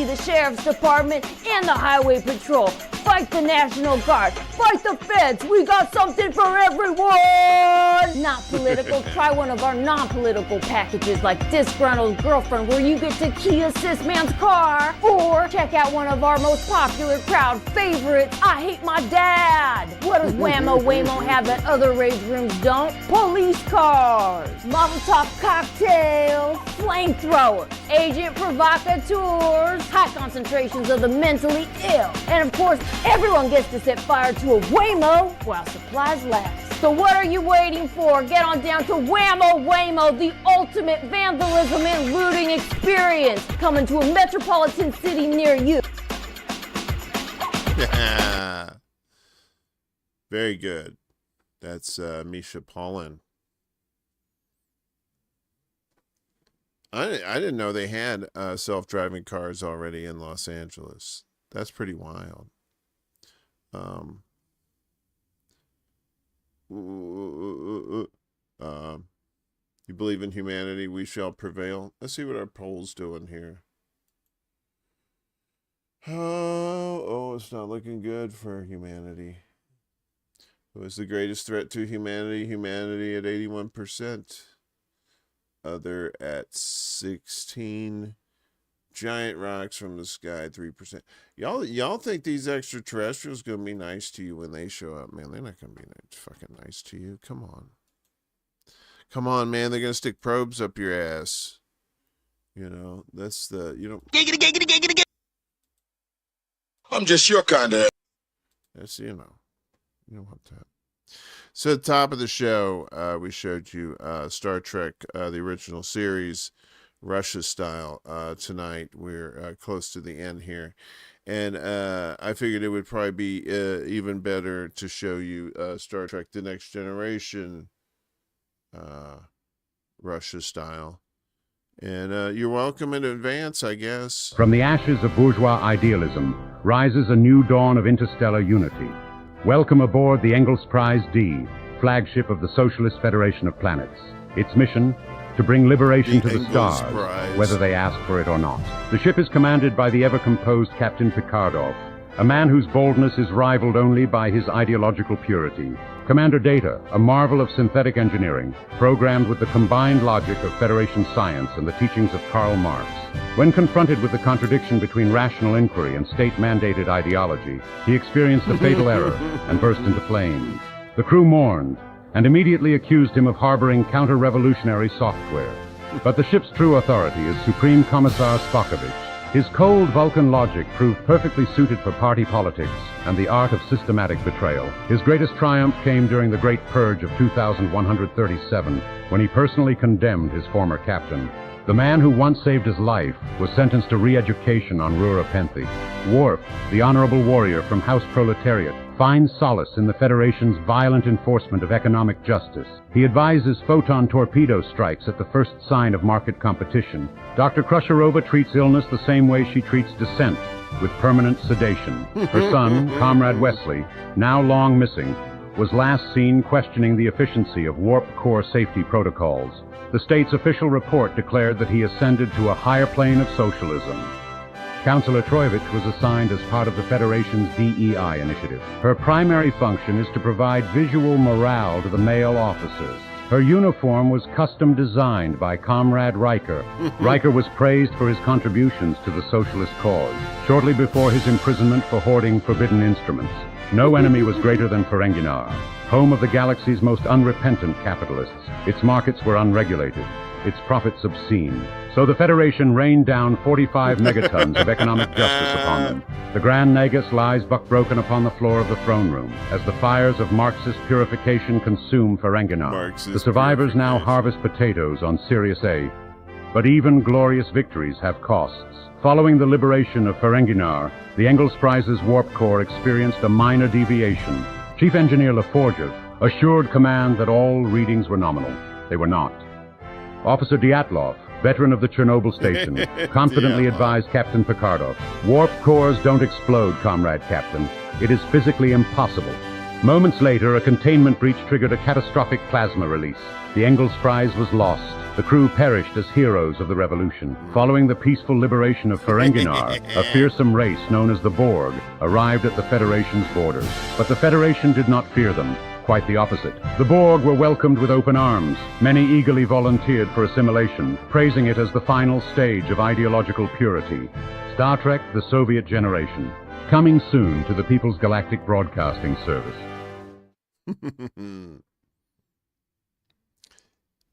S17: the Sheriff's Department, and the Highway Patrol. Fight the National Guard. Fight the feds. We got something for everyone. Not political. Try one of our non-political packages like Disgruntled Girlfriend, where you get to key assist man's car. Or check out one of our most popular crowd favorites, I Hate My Dad. What does Whammo have that other rage rooms don't? Police cars, Molotov cocktails, flamethrowers, agent provocateurs, high concentrations of the mentally ill. And of course, everyone gets to set fire to a Waymo while supplies last. So what are you waiting for? Get on down to Whammo, the ultimate vandalism and looting experience, coming to a metropolitan city near you.
S9: Very good. That's Misha Paulin. I didn't know they had self-driving cars already in Los Angeles. That's pretty wild. You believe in humanity, we shall prevail. Let's see what our poll's doing here. Oh, it's not looking good for humanity. Who is the greatest threat to humanity? Humanity at 81%. Other at 16. Giant rocks from the sky, 3%. Y'all think these extraterrestrials gonna be nice to you when they show up? Man, they're not gonna be fucking nice to you. Come on. Come on, man. They're gonna stick probes up your ass. You know, that's the, you know.
S8: I'm just your kind of.
S9: That's, you know. You don't want that. So at the top of the show, we showed you Star Trek, the original series, Russia style. Tonight we're close to the end here, and I figured it would probably be even better to show you Star Trek: The Next Generation, Russia style. And you're welcome in advance, I guess.
S1: From the ashes of bourgeois idealism rises a new dawn of interstellar unity. Welcome aboard the Engels Prize D, flagship of the Socialist Federation of Planets. Its mission, to bring liberation to the stars, whether they ask for it or not. The ship is commanded by the ever-composed Captain Picardov, a man whose boldness is rivaled only by his ideological purity. Commander Data, a marvel of synthetic engineering, programmed with the combined logic of Federation science and the teachings of Karl Marx. When confronted with the contradiction between rational inquiry and state-mandated ideology, he experienced a fatal error and burst into flames. The crew mourned and immediately accused him of harboring counter-revolutionary software. But the ship's true authority is Supreme Commissar Spokovich. His cold Vulcan logic proved perfectly suited for party politics and the art of systematic betrayal. His greatest triumph came during the Great Purge of 2137, when he personally condemned his former captain. The man who once saved his life was sentenced to re-education on Rura Penthi. Worf, the honorable warrior from House Proletariat, finds solace in the Federation's violent enforcement of economic justice. He advises photon torpedo strikes at the first sign of market competition. Dr. Crusherova treats illness the same way she treats dissent, with permanent sedation. Her son, Comrade Wesley, now long missing, was last seen questioning the efficiency of warp core safety protocols. The state's official report declared that he ascended to a higher plane of socialism. Councillor Troyevich was assigned as part of the Federation's DEI initiative. Her primary function is to provide visual morale to the male officers. Her uniform was custom designed by Comrade Riker. Riker was praised for his contributions to the socialist cause. Shortly before his imprisonment for hoarding forbidden instruments, no enemy was greater than Ferenginar, home of the galaxy's most unrepentant capitalists. Its markets were unregulated, its profits obscene. So the Federation rained down 45 megatons of economic justice upon them. The Grand Nagus lies buck-broken upon the floor of the throne room, as the fires of Marxist purification consume Ferenginar. The survivors now harvest potatoes on Sirius A. But even glorious victories have costs. Following the liberation of Ferenginar, the Engels Prize's warp core experienced a minor deviation. Chief Engineer Laforgev assured command that all readings were nominal. They were not. Officer Dyatlov, veteran of the Chernobyl station, confidently advised Captain Picardov, "Warp cores don't explode, Comrade Captain. It is physically impossible." Moments later, a containment breach triggered a catastrophic plasma release. The Engels Prize was lost. The crew perished as heroes of the revolution. Following the peaceful liberation of Ferenginar, a fearsome race known as the Borg arrived at the Federation's borders. But the Federation did not fear them. Quite the opposite. The Borg were welcomed with open arms. Many eagerly volunteered for assimilation, praising it as the final stage of ideological purity. Star Trek: The Soviet Generation. Coming soon to the People's Galactic Broadcasting Service.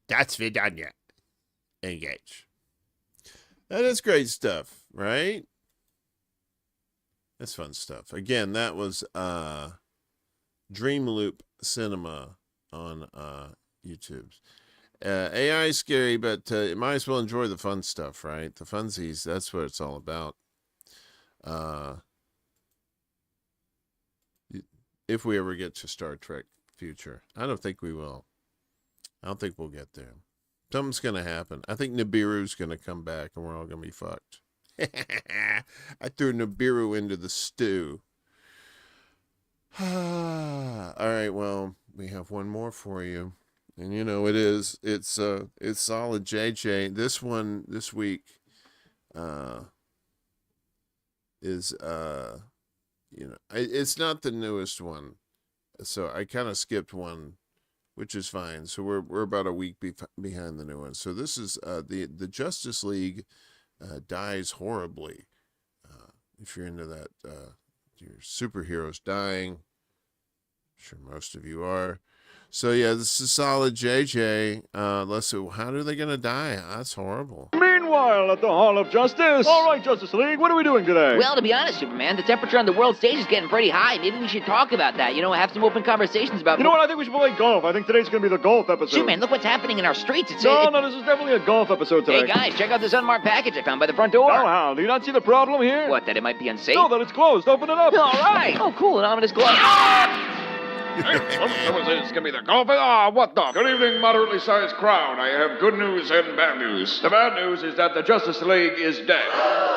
S9: That's Vidanya. Engage. That is great stuff, right? That's fun stuff. Again, that was Dream Loop Cinema on YouTube. AI is scary, but you might as well enjoy the fun stuff, right? The funsies, that's what it's all about. If we ever get to Star Trek future. I don't think we will. I don't think we'll get there. Something's going to happen. I think Nibiru's going to come back and we're all going to be fucked. I threw Nibiru into the stew. All right, well, we have one more for you. And you know it's Sollid JJ. This one this week is it's not the newest one. So I kind of skipped one, which is fine. So we're about a week behind the new one. So this is the Justice League dies horribly. If you're into that, your superheroes dying. I'm sure most of you are. So yeah, this is Sollid JJ. Let's see, how are they gonna die? That's horrible.
S2: Meanwhile, at the Hall of Justice. All right, Justice League, what are we doing today?
S6: Well, to be honest, Superman, the temperature on the world stage is getting pretty high. Maybe we should talk about that. Have some open conversations about.
S2: You know what? I think we should play golf. I think today's gonna be the golf episode.
S6: Superman, look what's happening in our streets.
S2: No, this is definitely a golf episode today.
S6: Hey guys, check out this unmarked package I found by the front door.
S2: Oh, how? Do you not see the problem here?
S6: What? That it might be unsafe?
S2: No, that it's closed. Open it up.
S6: All right. Oh, cool. An ominous glow.
S2: Someone said it's going to be the golf. What the? Good evening, moderately sized crowd. I have good news and bad news. The bad news is that the Justice League is dead.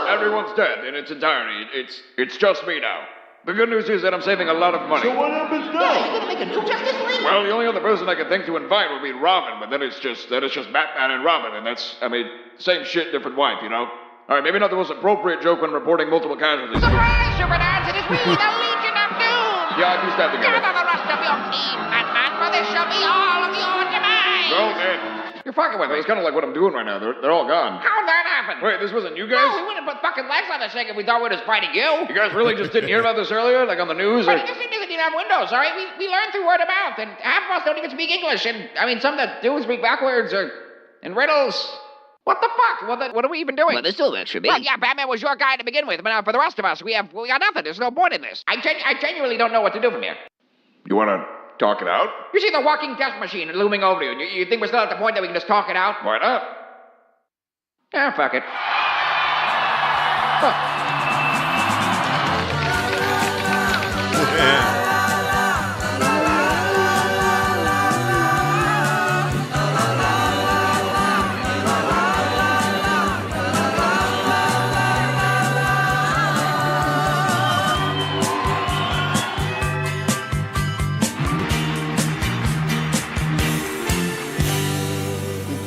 S2: Everyone's dead in its entirety. It's just me now. The good news is that I'm saving a lot of money. So what happens now?
S6: Are you going to make a new Justice League?
S2: Well, the only other person I can think to invite would be Robin, but then it's just Batman and Robin, and that's, same shit, different wife, All right, maybe not the most appropriate joke when reporting multiple casualties.
S6: Surprise, Superdance! It is we, the Legion of Doom!
S2: Yeah, I do that together.
S6: Gather the rest of your team, Batman, for this shall be all of your demise!
S2: Well, you're fucking with me. It's kind of like what I'm doing right now. They're all gone.
S6: How'd that happen?
S2: Wait, this wasn't you guys?
S6: No, we wouldn't put fucking legs on this thing if we thought we were just fighting you.
S2: You guys really just didn't hear about this earlier? Like on the news?
S6: But this thing doesn't even have windows, all right? We learned through word of mouth, and half of us don't even speak English, and, some that do speak backwards, and riddles. What the fuck? What are we even doing? Well, there's still extra big. Well, yeah, Batman was your guy to begin with, but for the rest of us, we got nothing. There's no point in this. I genuinely don't know what to do from here.
S2: You want to talk it out?
S6: You see the walking death machine looming over you, and you think we're still at the point that we can just talk it out?
S2: Why not?
S6: Yeah, fuck it. Huh.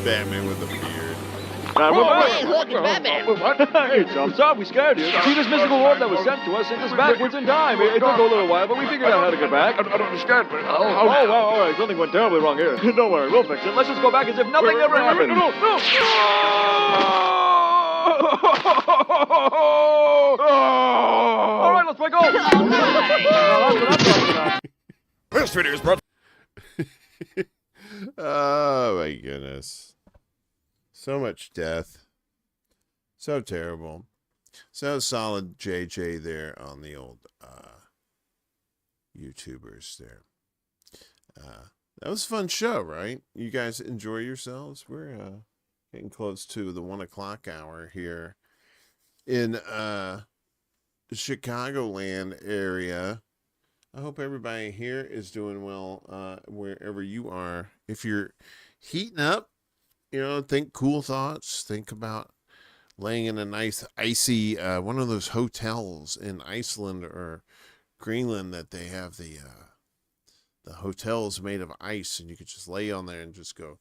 S9: Batman with a beard.
S6: Hey, look, it's Batman.
S2: Hey, chumps up. We scared you. See this mystical orb that was sent to us sent us backwards in time. It took a little while, but we figured out how to get back. I don't understand. Oh, wow, all right. Something went terribly wrong here. Don't worry, we'll fix it. Let's just go back as if nothing ever happened. No. All right, let's play golf. This video is brought.
S9: Oh my goodness. So much death. So terrible. So Sollid JJ there on the old YouTubers there. That was a fun show, right? You guys enjoy yourselves? We're getting close to the 1 o'clock hour here in the Chicagoland area. I hope everybody here is doing well wherever you are. If you're heating up, think cool thoughts. Think about laying in a nice icy one of those hotels in Iceland or Greenland that they have the hotels made of ice, and you could just lay on there and just go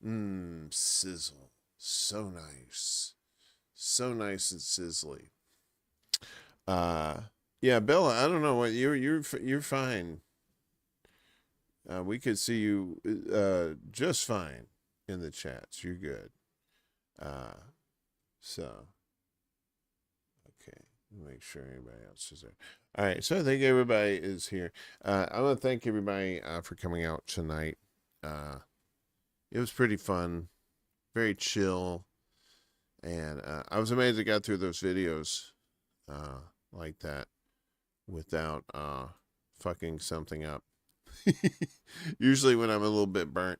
S9: Sizzle. So nice. So nice and sizzly. Yeah, Bella, I don't know what you're fine. We could see you just fine in the chats. You're good. So okay, make sure anybody else is there. All right, so I think everybody is here. I want to thank everybody for coming out tonight. It was pretty fun, very chill, and I was amazed I got through those videos like that without fucking something up. Usually when I'm a little bit burnt,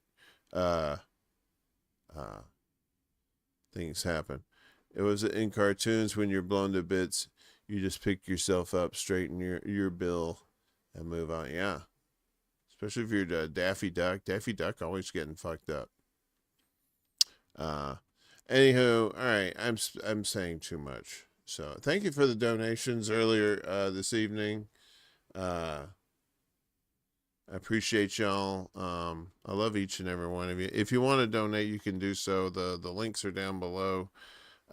S9: things happen. It was in cartoons when you're blown to bits, you just pick yourself up, straighten your bill, and move on. Yeah. Especially if you're Daffy Duck. Daffy Duck always getting fucked up. Anywho, all right, I'm saying too much. So thank you for the donations earlier this evening. I appreciate y'all. I love each and every one of you. If you want to donate, you can do so. The links are down below.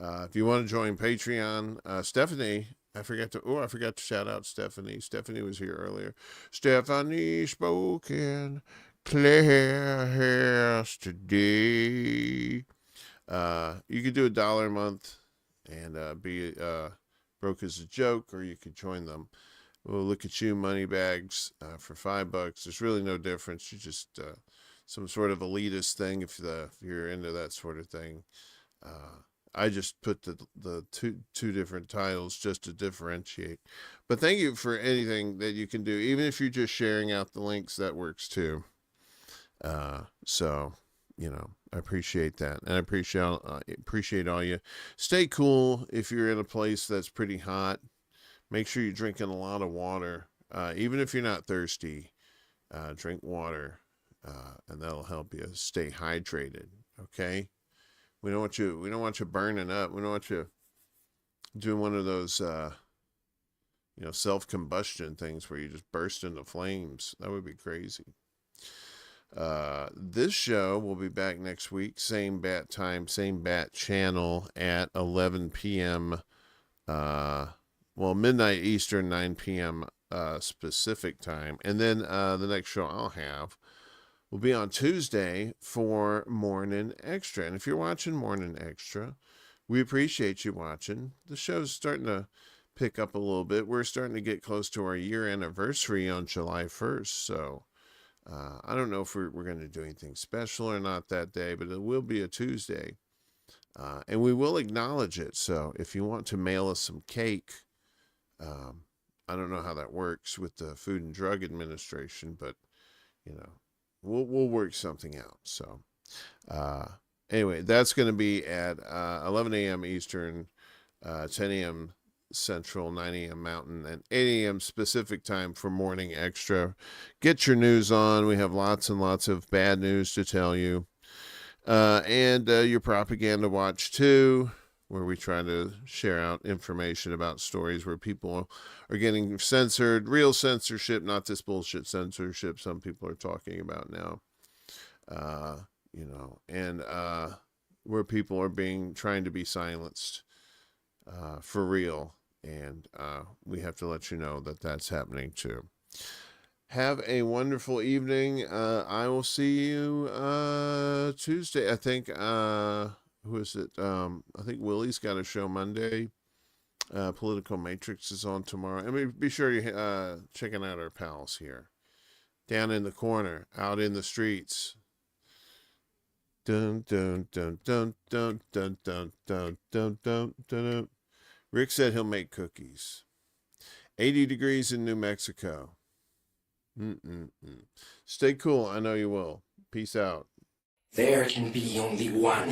S9: If you want to join Patreon, Stephanie, I forgot to shout out Stephanie. Stephanie was here earlier. Stephanie spoken clear yesterday. You could do $1 a month and be broke as a joke, or you could join them. We'll look at you, money bags, for $5. There's really no difference. You just some sort of elitist thing if you're into that sort of thing. I just put the two different titles just to differentiate. But thank you for anything that you can do, even if you're just sharing out the links. That works too. So I appreciate that, and I appreciate all you. Stay cool if you're in a place that's pretty hot. Make sure you're drinking a lot of water. Even if you're not thirsty, drink water, and that'll help you stay hydrated. Okay. We don't want you burning up. We don't want you doing one of those, self-combustion things where you just burst into flames. That would be crazy. This show will be back next week. Same bat time, same bat channel at 11 p.m. Midnight Eastern, 9 p.m. Specific time. And then the next show I'll have will be on Tuesday for Morning Extra. And if you're watching Morning Extra, we appreciate you watching. The show's starting to pick up a little bit. We're starting to get close to our year anniversary on July 1st. So I don't know if we're going to do anything special or not that day, but it will be a Tuesday. And we will acknowledge it. So if you want to mail us some cake, I don't know how that works with the Food and Drug Administration, but we'll work something out. So anyway, that's going to be at 11 a.m. Eastern, 10 a.m. Central, 9 a.m. Mountain, and 8 a.m. Pacific time for Morning Extra. Get your news on. We have lots and lots of bad news to tell you. And your propaganda watch too, where we try to share out information about stories where people are getting censored, real censorship, not this bullshit censorship some people are talking about now. And where people are trying to be silenced for real. And we have to let you know that that's happening too. Have a wonderful evening. I will see you Tuesday. I think, who is it? I think Willie's got a show Monday. Political Matrix is on tomorrow. I mean, be sure you checking out our pals here. Down in the corner, out in the streets. Dun dun dun dun dun dun dun dun dun dun dun. Rick said he'll make cookies. 80 degrees in New Mexico. Stay cool. I know you will. Peace out.
S8: There can be only one.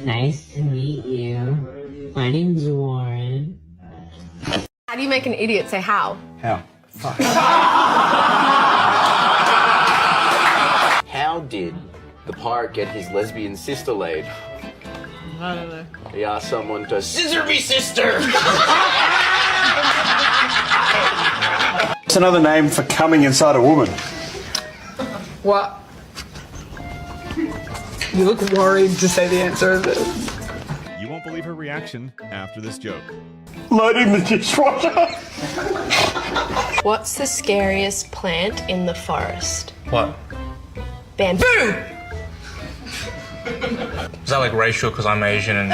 S7: Nice to meet you. My name's Warren.
S5: How do you make an idiot say how?
S27: How? Fuck.
S18: How did the pirate get his lesbian sister laid?
S5: I don't know.
S18: He asked someone to scissor me sister!
S19: It's another name for coming inside a woman.
S27: What? You look worried. Just say the answer.
S20: You won't believe her reaction after this joke.
S19: Loading the dishwasher.
S5: What's the scariest plant in the forest?
S21: What?
S5: Bamboo!
S21: Is that like racial because I'm Asian and...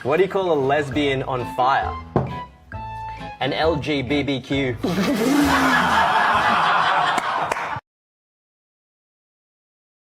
S18: What do you call a lesbian on fire? An LGBTQ.